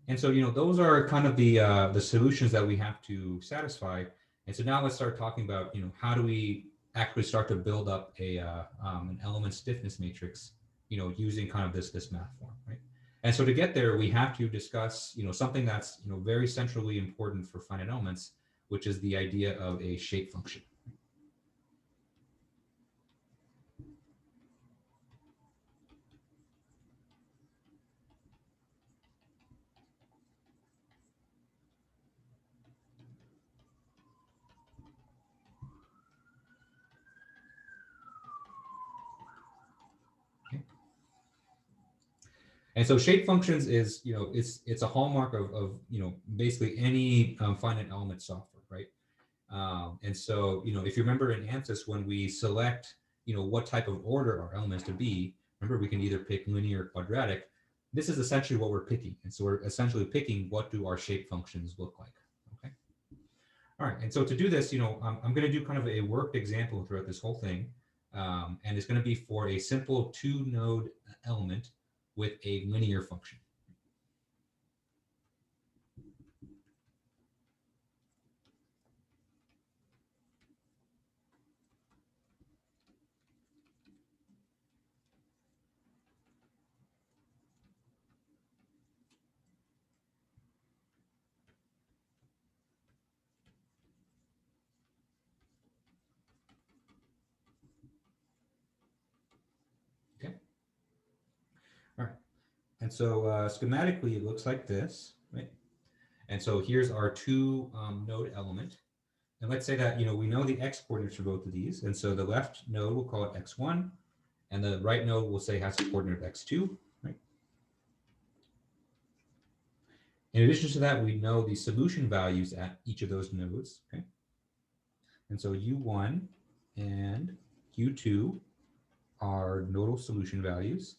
And so those are kind of the solutions that we have to satisfy. And so now let's start talking about how do we actually start to build up a an element stiffness matrix using kind of this math form, right? And so to get there, we have to discuss something that's very centrally important for finite elements, which is the idea of a shape function. And so shape functions is, it's a hallmark of basically any finite element software, right? And so, if you remember in ANSYS, when we select, what type of order our elements to be, remember we can either pick linear or quadratic. This is essentially what we're picking. And so we're essentially picking what do our shape functions look like, okay? All right, and so to do this, I'm going to do kind of a worked example throughout this whole thing. And it's going to be for a simple 2-node element with a linear function. Okay. All right. And so schematically, it looks like this, right? And so here's our 2-node element. And let's say that, we know the x coordinates for both of these. And so the left node, we'll call it x1, and the right node will say has a coordinate of x2, right? In addition to that, we know the solution values at each of those nodes, okay? And so u1 and u2 are nodal solution values.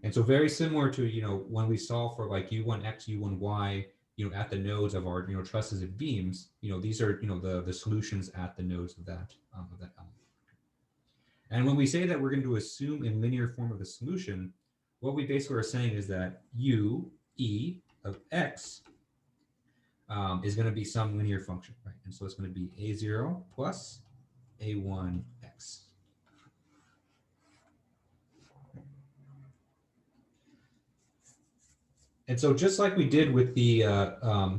And so very similar to, when we solve for like u1x, u1y, at the nodes of our, trusses and beams, these are, the solutions at the nodes of that element. And when we say that we're going to assume in linear form of the solution, what we basically are saying is that u, e of x is going to be some linear function, right? And so it's going to be a0 plus a1x. And so just like we did with the,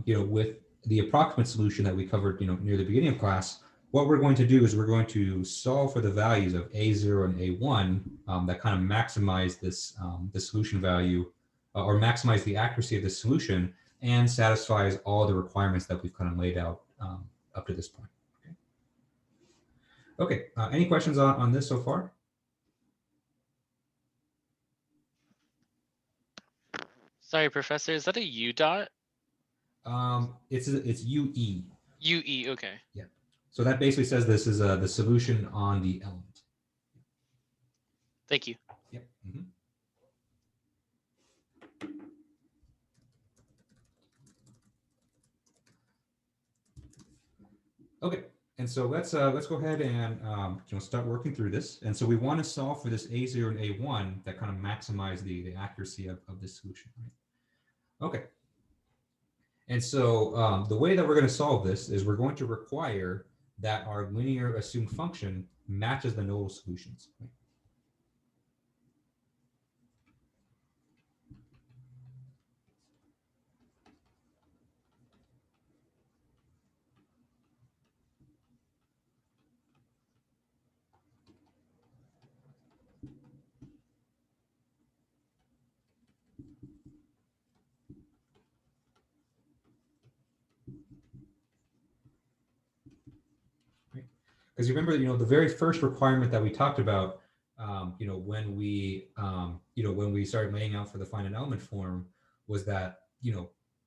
with the approximate solution that we covered, near the beginning of class, what we're going to do is we're going to solve for the values of a0 and a1 that kind of maximize this, the solution value or maximize the accuracy of the solution and satisfies all the requirements that we've kind of laid out up to this point. Okay, any questions on this so far? Sorry, Professor, is that a U dot? It's UE. UE, okay. Yeah. So that basically says this is the solution on the element. Thank you. Yep. Mm-hmm. Okay. And so let's go ahead and start working through this. And so we want to solve for this a0 and a1 that kind of maximize the accuracy of this solution. Right? Okay. And so the way that we're going to solve this is we're going to require that our linear assumed function matches the nodal solutions. Right? Because you remember, the very first requirement that we talked about, when we started laying out for the finite element form, was that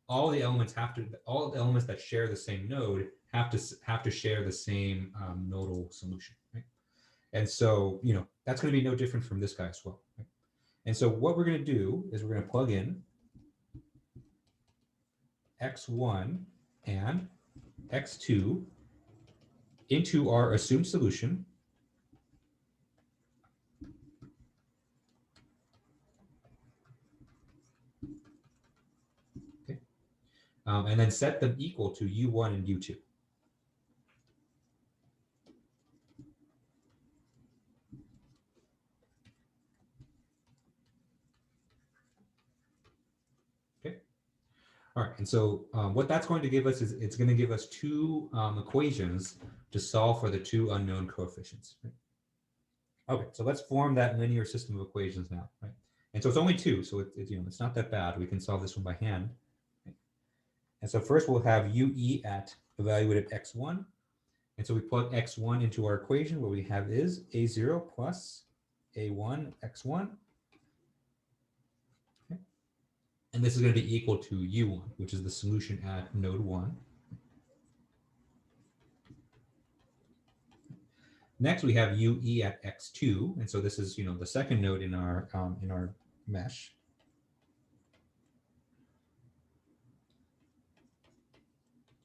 all the elements that share the same node have to share the same nodal solution, right? And so that's going to be no different from this guy as well, right? And so what we're going to do is we're going to plug in x1 and x2 into our assumed solution. Okay. And then set them equal to u1 and u2. All right, and so what that's going to give us is it's going to give us two equations to solve for the two unknown coefficients. Right? Okay, so let's form that linear system of equations now, right? And so it's only two, so it's not that bad. We can solve this one by hand. Right? And so first we'll have UE at evaluated x1, and so we plug x1 into our equation. What we have is a0 plus a1 x1. And this is going to be equal to u1, which is the solution at node 1. Next, we have ue at x2, and so this is the second node in our mesh.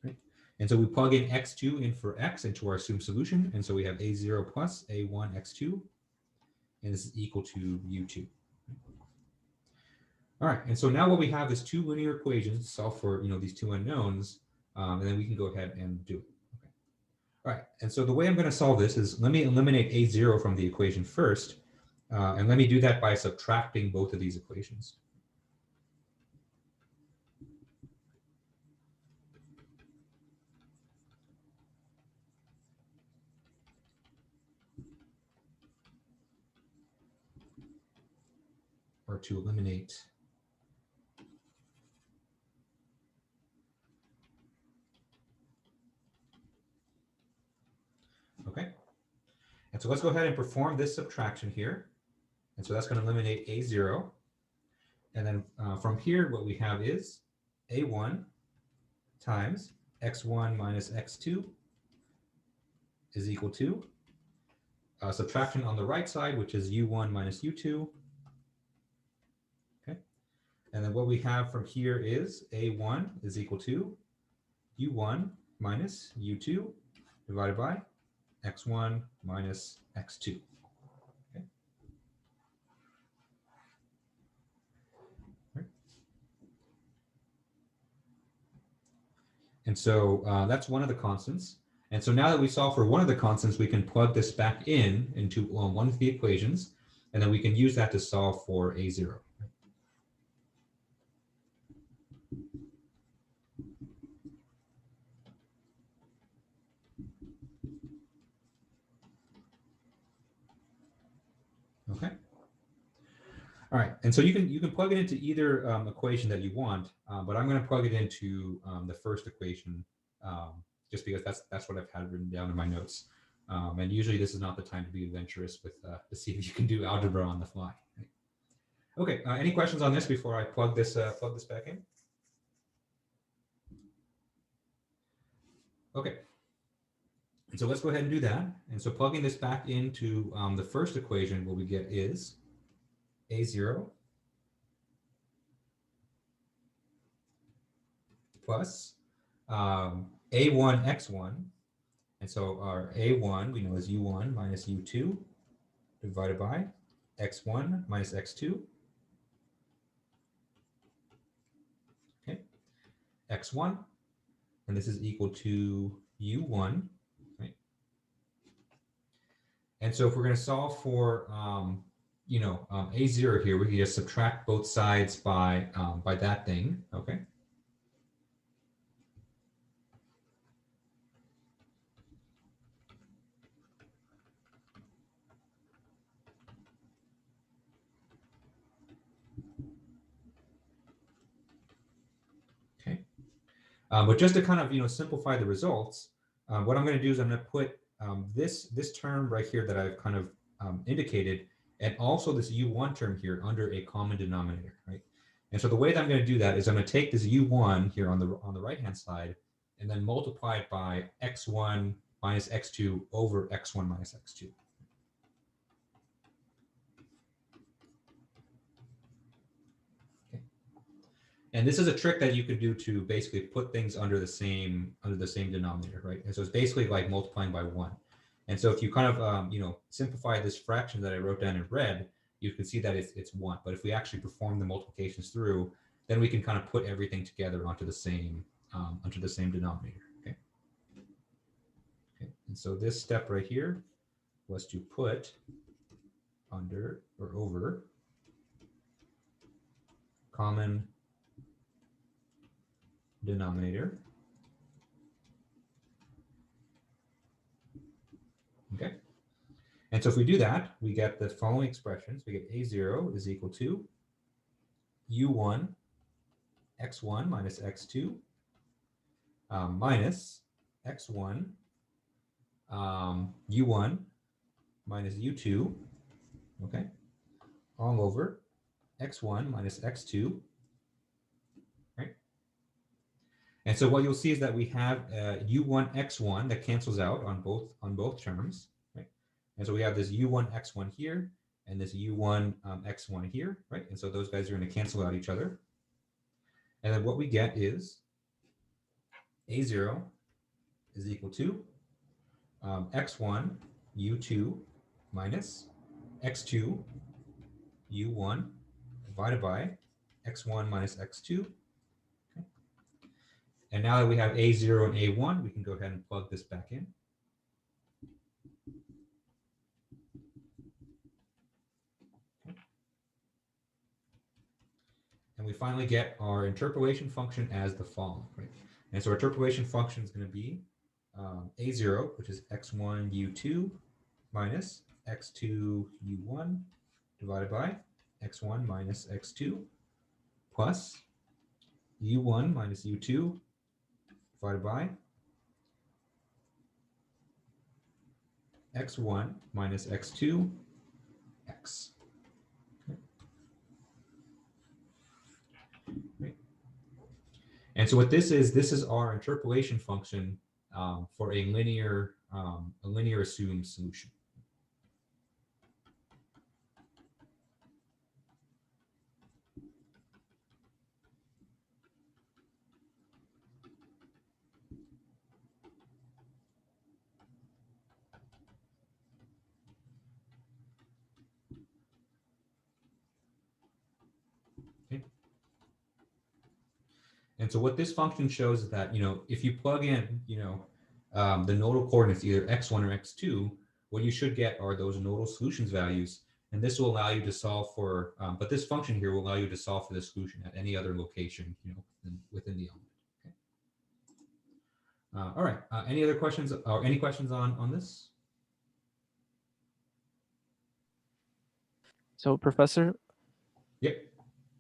Right. And so we plug in x2 in for x into our assumed solution, and so we have a0 plus a1 x2, and this is equal to u2. All right, and so now what we have is two linear equations to solve for these two unknowns, and then we can go ahead and do it. Okay. All right, and so the way I'm going to solve this is let me eliminate a0 from the equation first, and let me do that by subtracting both of these equations. Or to eliminate okay, and so let's go ahead and perform this subtraction here. And so that's going to eliminate a0. And then from here, what we have is a1 times x1 minus x2 is equal to subtraction on the right side, which is u1 minus u2. Okay, and then what we have from here is a1 is equal to u1 minus u2 divided by x1 minus x2. Okay. Right. And so that's one of the constants. And so now that we solve for one of the constants, we can plug this back into one of the equations, and then we can use that to solve for a0. Okay. All right, and so you can plug it into either equation that you want, but I'm going to plug it into the first equation just because that's what I've had written down in my notes. And usually this is not the time to be adventurous with to see if you can do algebra on the fly. Right? Okay, any questions on this before I plug this back in? Okay. And so let's go ahead and do that. And so plugging this back into the first equation, what we get is a0 plus a1 x1. And so our a1 we know is u1 minus u2 divided by x1 minus x2. Okay, x1, and this is equal to u1. And so if we're going to solve for, a0 here, we can just subtract both sides by that thing, okay? Okay. But just to kind of, simplify the results, what I'm going to do is I'm going to put this term right here that I've kind of indicated, and also this u1 term here under a common denominator, right? And so the way that I'm going to do that is I'm going to take this u1 here on the right hand side and then multiply it by x1 minus x2 over x1 minus x2. Okay. And this is a trick that you could do to basically put things under the same denominator, right? And so it's basically like multiplying by 1. And so if you kind of simplify this fraction that I wrote down in red, you can see that it's 1. But if we actually perform the multiplications through, then we can kind of put everything together onto the same denominator. Okay. Okay. And so this step right here was to put under or over common denominator. Okay. And so if we do that, we get the following expressions. We get a0 is equal to u1 x1 minus x2 minus x1 u1 minus u2, okay, all over x1 minus x2, right? And so what you'll see is that we have u1 x1 that cancels out on both terms, right? And so we have this u1 x1 here and this u1 x1 here, right? And so those guys are going to cancel out each other. And then what we get is a0 is equal to x1 u2 minus x2 u1 divided by x1 minus x2. Okay. And now that we have a0 and a1, we can go ahead and plug this back in. And we finally get our interpolation function as the following, right? And so our interpolation function is going to be a0, which is x1 u2 minus x2 u1 divided by x1 minus x2 plus u1 minus u2 divided by x1 minus x2 x. Right. And so what this is our interpolation function for a linear assumed solution. And so what this function shows is that, if you plug in, the nodal coordinates, either x1 or x2, what you should get are those nodal solutions values. And this will allow you to solve for, but this function here will allow you to solve for the solution at any other location, within the element. Okay. All right. Any other questions or any questions on this? So, Professor, Yep.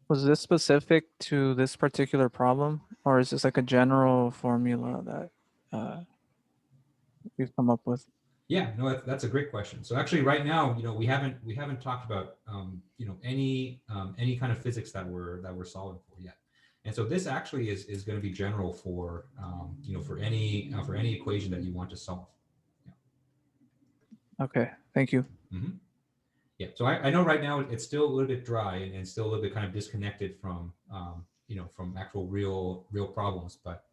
was this specific to this particular problem, or is this like a general formula that we've come up with? Yeah, no, that's a great question. So actually, right now, we haven't talked about any kind of physics that we're solving for yet. And so this actually is going to be general for for any equation that you want to solve. Yeah. Okay, thank you. Mm-hmm. Yeah, so I know right now it's still a little bit dry and still a little bit kind of disconnected from from actual real problems, but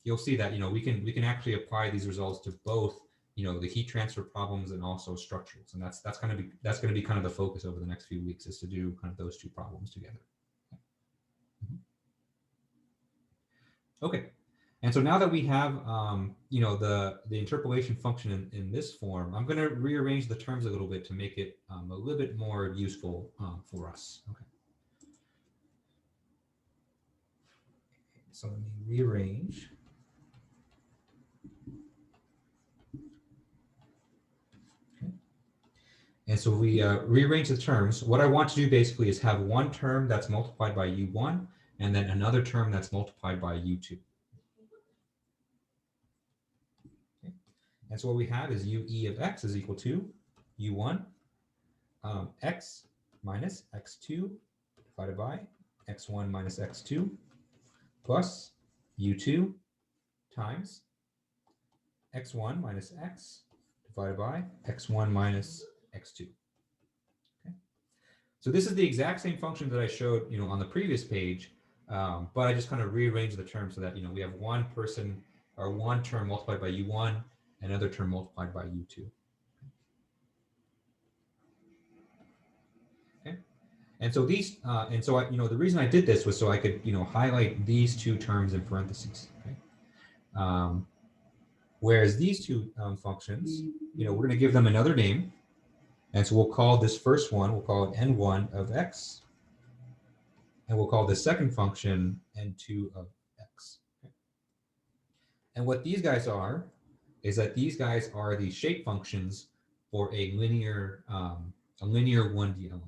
you'll see that we can actually apply these results to both the heat transfer problems and also structures, and that's going to be kind of the focus over the next few weeks, is to do kind of those two problems together. Okay. And so now that we have, the interpolation function in this form, I'm going to rearrange the terms a little bit to make it a little bit more useful for us. Okay. So let me rearrange. Okay. And so we rearrange the terms. What I want to do basically is have one term that's multiplied by u1 and then another term that's multiplied by u2. And so what we have is UE of x is equal to U1 x minus x2 divided by x1 minus x2 plus U2 times x1 minus x divided by x1 minus x2. Okay. So this is the exact same function that I showed, on the previous page, but I just kind of rearranged the terms so that, we have one term multiplied by U1, another term multiplied by U2. Okay. And so these, the reason I did this was so I could, highlight these two terms in parentheses. Okay. Whereas these two functions, we're going to give them another name. And so we'll call this first one, we'll call it n1 of x. And we'll call the second function n2 of x. Okay. And what these guys are is that these guys are the shape functions for a linear 1D element.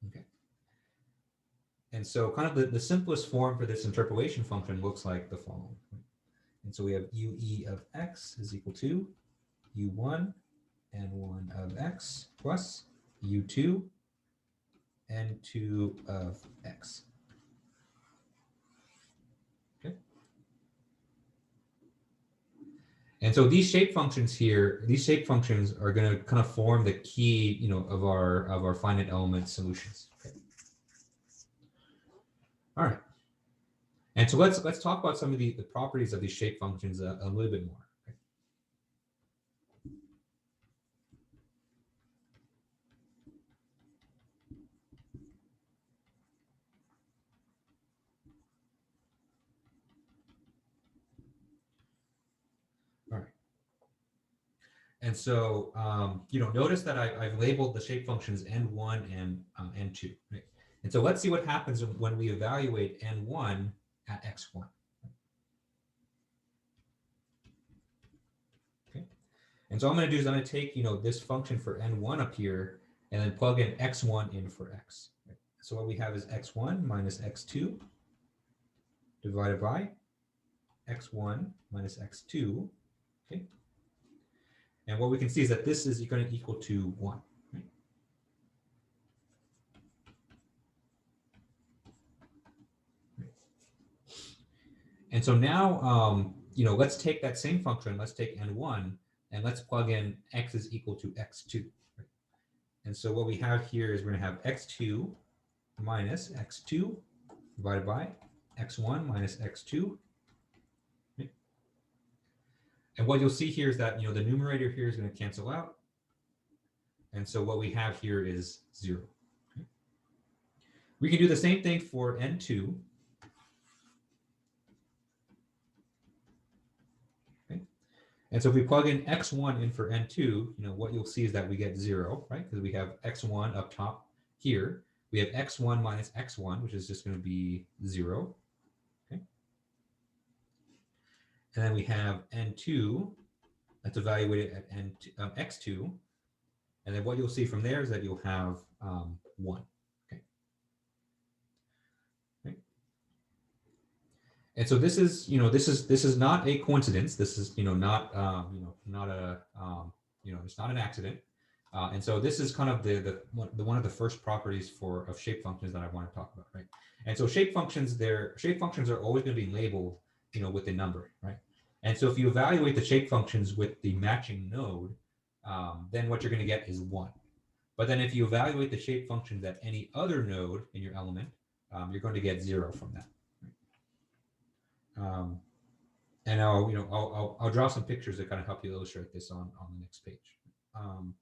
Okay. And so kind of the simplest form for this interpolation function looks like the following. And so we have UE of x is equal to U1 n1 of x plus U2 n2 of x. Okay. And so these shape functions here, these shape functions are going to kind of form the key, of our finite element solutions. Okay. All right. And so let's talk about some of the properties of these shape functions a little bit more. Okay. All right. And so, notice that I've labeled the shape functions n1 and n2. Right? And so let's see what happens when we evaluate n1 at x1. Okay. And so I'm going to do is I'm going to take, this function for n1 up here and then plug in x1 in for x. Right? So what we have is x1 minus x2 divided by x1 minus x2. Okay. And what we can see is that this is going to equal to 1. Right? And so now, let's take that same function, let's take n1, and let's plug in x is equal to x2. Right? And so what we have here is we're going to have x2 minus x2 divided by x1 minus x2. Right? And what you'll see here is that, the numerator here is going to cancel out. And so what we have here is 0. Okay? We can do the same thing for n2. And so if we plug in x1 in for n2, what you'll see is that we get 0, right? Because we have x1 up top here. We have x1 minus x1, which is just going to be 0. Okay. And then we have n2 that's evaluated at x2. And then what you'll see from there is that you'll have 1. Okay. Right. And so this is, this is not a coincidence. This is, not it's not an accident. And so this is kind of one of the first properties of shape functions that I want to talk about, right? And so shape functions are always going to be labeled, with a number, right? And so if you evaluate the shape functions with the matching node, then what you're going to get is 1. But then if you evaluate the shape functions at any other node in your element, you're going to get 0 from that. And I'll draw some pictures that kind of help you illustrate this on the next page.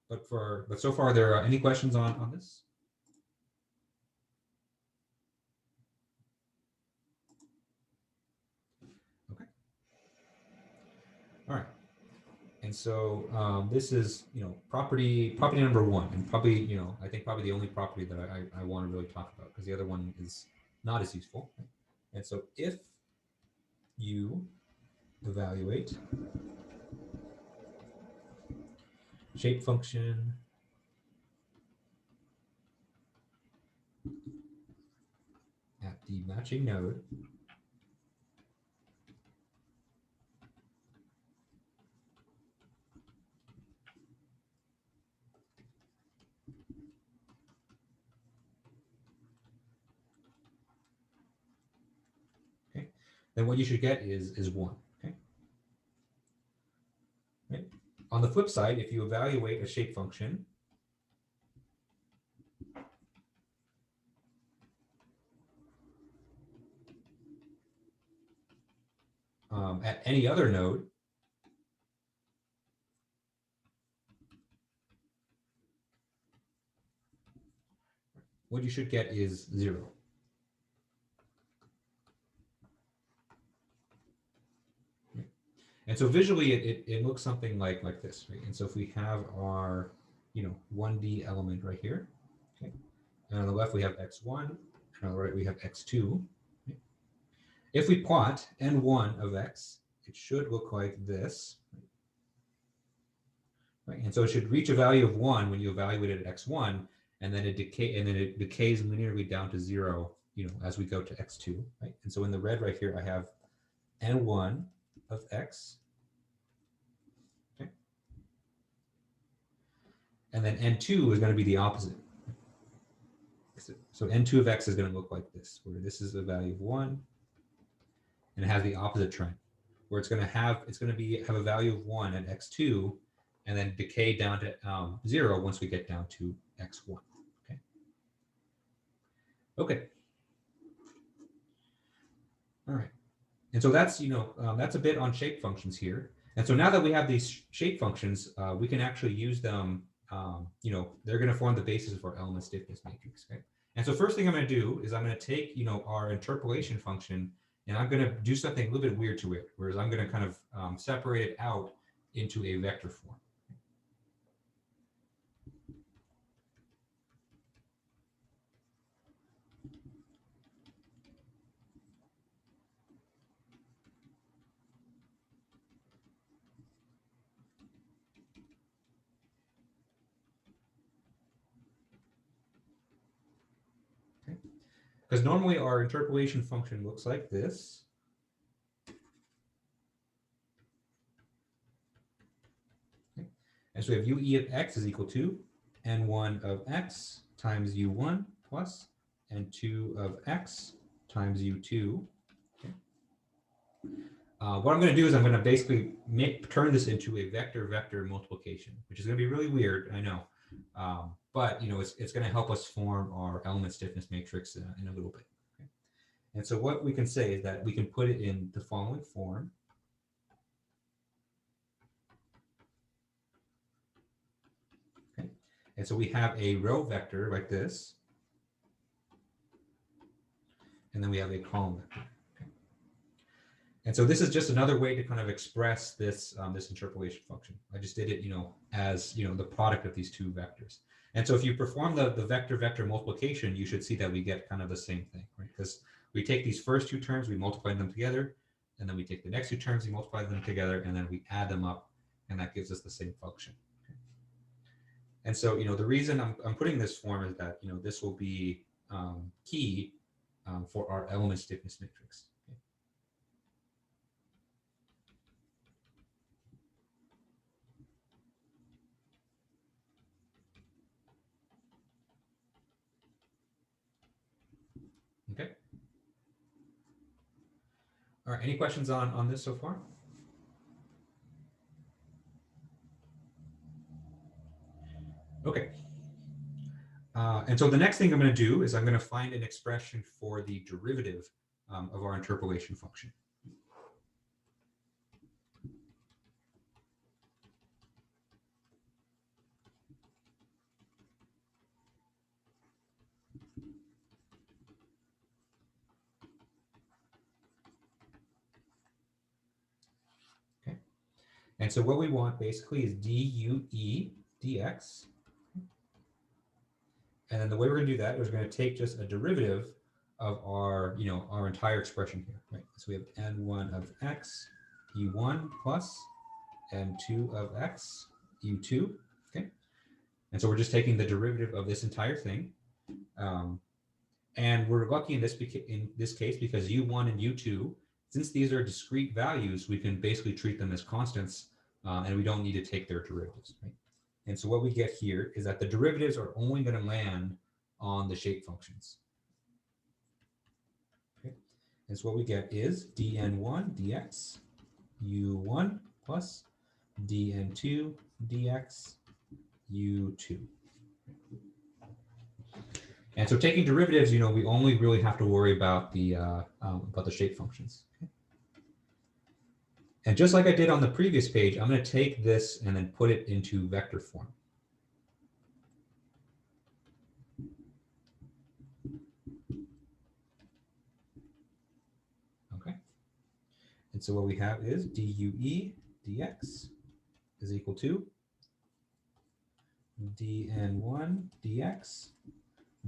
But so far, there are any questions on this? Okay. All right. And so this is property number 1, and probably I think probably the only property that I want to really talk about, because the other one is not as useful. And so if you evaluate shape function at the matching node. Okay, then what you should get is 1. Okay. Right. On the flip side, if you evaluate a shape function at any other node, what you should get is 0. Right. And so visually, it looks something like this, right? And so if we have our, 1D element right here, okay, and on the left we have x1, and on the right we have x2. Okay? If we plot n1 of x, it should look like this. Right? And so it should reach a value of 1 when you evaluate it at x1, and then it decays linearly down to 0, as we go to x2. Right? And so in the red right here, I have n1 of x. Okay. And then n2 is going to be the opposite. So n2 of x is going to look like this, where this is a value of 1, and it has the opposite trend, where it's going to have a value of 1 at x2, and then decay down to 0 once we get down to x1. Okay. Okay. All right. And so that's that's a bit on shape functions here. And so now that we have these shape functions, we can actually use them. They're going to form the basis of our element stiffness matrix. Okay. And so first thing I'm going to do is I'm going to take our interpolation function, and I'm going to do something a little bit weird to it, whereas I'm going to kind of separate it out into a vector form. Because normally our interpolation function looks like this. Okay. And so we have UE of x is equal to n1 of x times u1 plus n2 of x times u2. Okay. What I'm going to do is I'm going to basically turn this into a vector-vector multiplication, which is going to be really weird, I know. But it's going to help us form our element stiffness matrix in a little bit. Okay? And so what we can say is that we can put it in the following form. Okay? And so we have a row vector like this, and then we have a column vector. Okay? And so this is just another way to kind of express this this interpolation function. I just did it, as the product of these two vectors. And so if you perform the vector-vector multiplication, you should see that we get kind of the same thing, right? Because we take these first two terms, we multiply them together, and then we take the next two terms, we multiply them together, and then we add them up, and that gives us the same function. Okay? And so, the reason I'm putting this form is that, this will be key for our element stiffness matrix. Okay. All right, any questions on this so far? Okay. And so the next thing I'm going to do is I'm going to find an expression for the derivative of our interpolation function. And so what we want basically is due dx. And then the way we're going to do that is we're going to take just a derivative of our, our entire expression here, right? So we have n1 of x, u1 plus n2 of x, u2. Okay. And so we're just taking the derivative of this entire thing. And we're lucky in this case because u1 and u2, since these are discrete values, we can basically treat them as constants, and we don't need to take their derivatives. Right? And so what we get here is that the derivatives are only going to land on the shape functions. Okay. And so what we get is dn1 dx u1 plus dn2 dx u2. And so taking derivatives, we only really have to worry about the shape functions. Okay. And just like I did on the previous page, I'm going to take this and then put it into vector form. Okay. And so what we have is due dx is equal to dn1 dx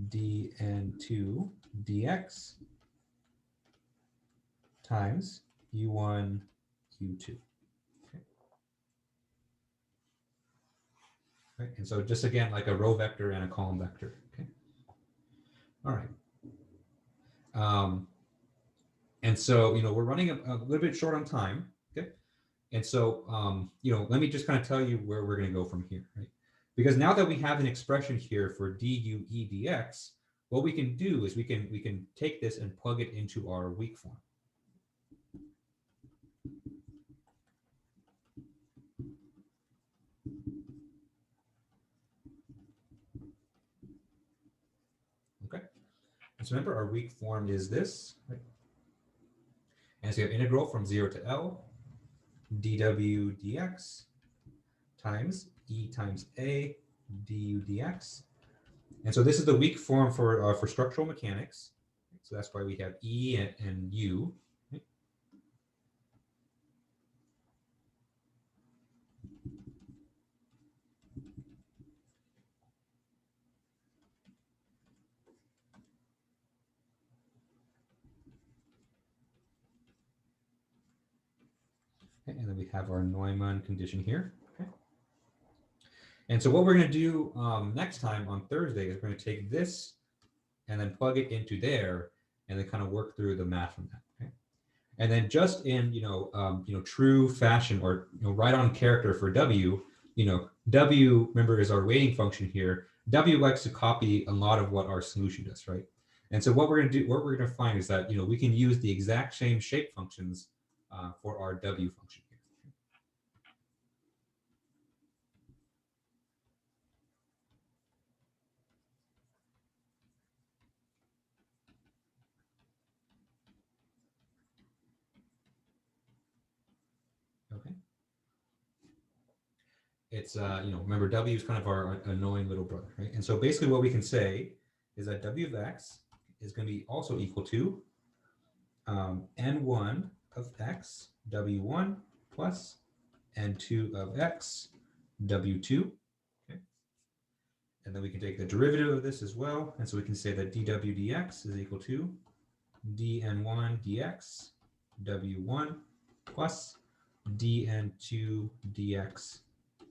dn2 dx times u1 u2. Okay. Right. And so just again like a row vector and a column vector. Okay. All right. And so we're running a little bit short on time. Okay. And so let me just kind of tell you where we're going to go from here. Right. Because now that we have an expression here for due dx, what we can do is we can take this and plug it into our weak form. Okay. And so remember our weak form is this, right? And so you have integral from 0 to L dw dx times e times a du dx. And so this is the weak form for structural mechanics. So that's why we have E and U. Okay. And then we have our Neumann condition here. Okay. And so what we're going to do next time on Thursday is we're going to take this and then plug it into there and then kind of work through the math from that. Okay. And then just in true fashion or right on character for W, W, remember, is our weighting function here. W likes to copy a lot of what our solution does, right? And so what we're going to do, what we're going to find is that we can use the exact same shape functions for our W function here. Okay. It's remember, W is kind of our annoying little brother, right? And so basically what we can say is that W of x is going to be also equal to n1 of x W1 plus n2 of x W2. Okay. And then we can take the derivative of this as well. And so we can say that dw dx is equal to dn1 dx W1 plus dn2 dx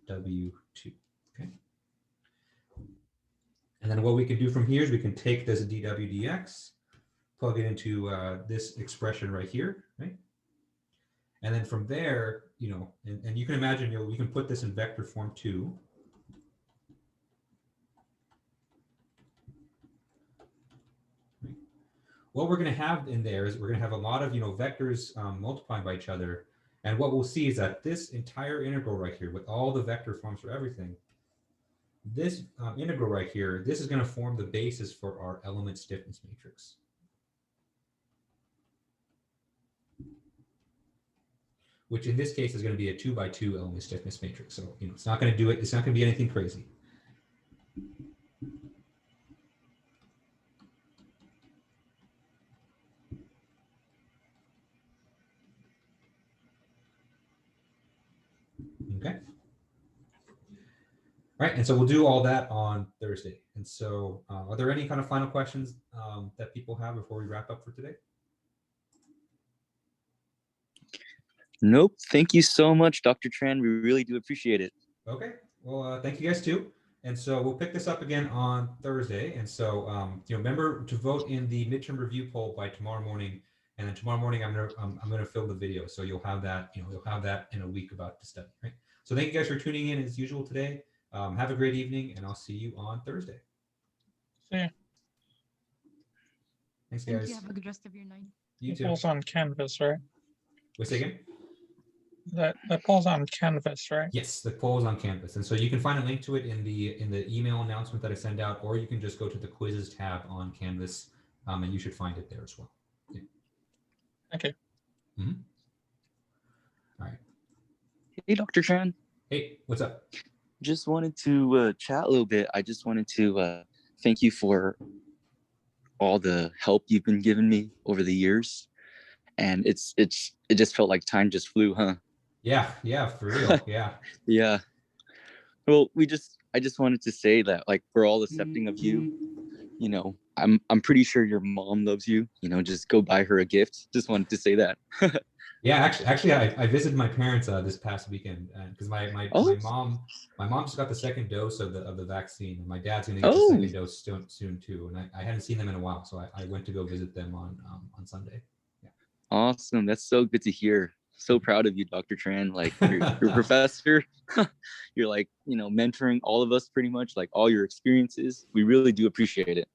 W2. Okay. And then what we can do from here is we can take this dw dx, plug it into this expression right here, right? And then from there, and you can imagine, we can put this in vector form too. Right. What we're going to have in there is we're going to have a lot of, vectors multiplying by each other. And what we'll see is that this entire integral right here with all the vector forms for everything, this integral right here, this is going to form the basis for our element stiffness matrix. Which in this case is going to be a 2x2 element stiffness matrix. So, it's not going to do it. It's not going to be anything crazy. Okay. Right, and so we'll do all that on Thursday. And so are there any kind of final questions that people have before we wrap up for today? Nope. Thank you so much, Dr. Tran. We really do appreciate it. Okay. Well, thank you guys too. And so we'll pick this up again on Thursday. And so, remember to vote in the midterm review poll by tomorrow morning. And then tomorrow morning, I'm gonna film the video, so you'll have that. You'll have that in a week about the study, right? So thank you guys for tuning in as usual today. Have a great evening, and I'll see you on Thursday. See ya. Thanks, Thank guys. you. Have a good rest of your night. You It too. falls on Canvas, right? Wait a second. That falls on Canvas, right? Yes, the poll is on Canvas, and so you can find a link to it in the email announcement that I send out, or you can just go to the quizzes tab on Canvas, and you should find it there as well. Yeah. Okay. Mm-hmm. All right. Hey, Dr. Tran. Hey, what's up? Just wanted to chat a little bit. I just wanted to thank you for all the help you've been giving me over the years, and it just felt like time just flew, huh? Yeah, for real. Yeah. Yeah. Well, I just wanted to say that, like, we're all accepting of you. I'm pretty sure your mom loves you. Just go buy her a gift. Just wanted to say that. Yeah, actually, I visited my parents this past weekend because my mom just got the second dose of the vaccine, and my dad's gonna get the second dose soon too. And I hadn't seen them in a while, so I went to go visit them on Sunday. Yeah. Awesome. That's so good to hear. So proud of you, Dr. Tran. Like, you're a professor. You're like, mentoring all of us pretty much, like all your experiences. We really do appreciate it.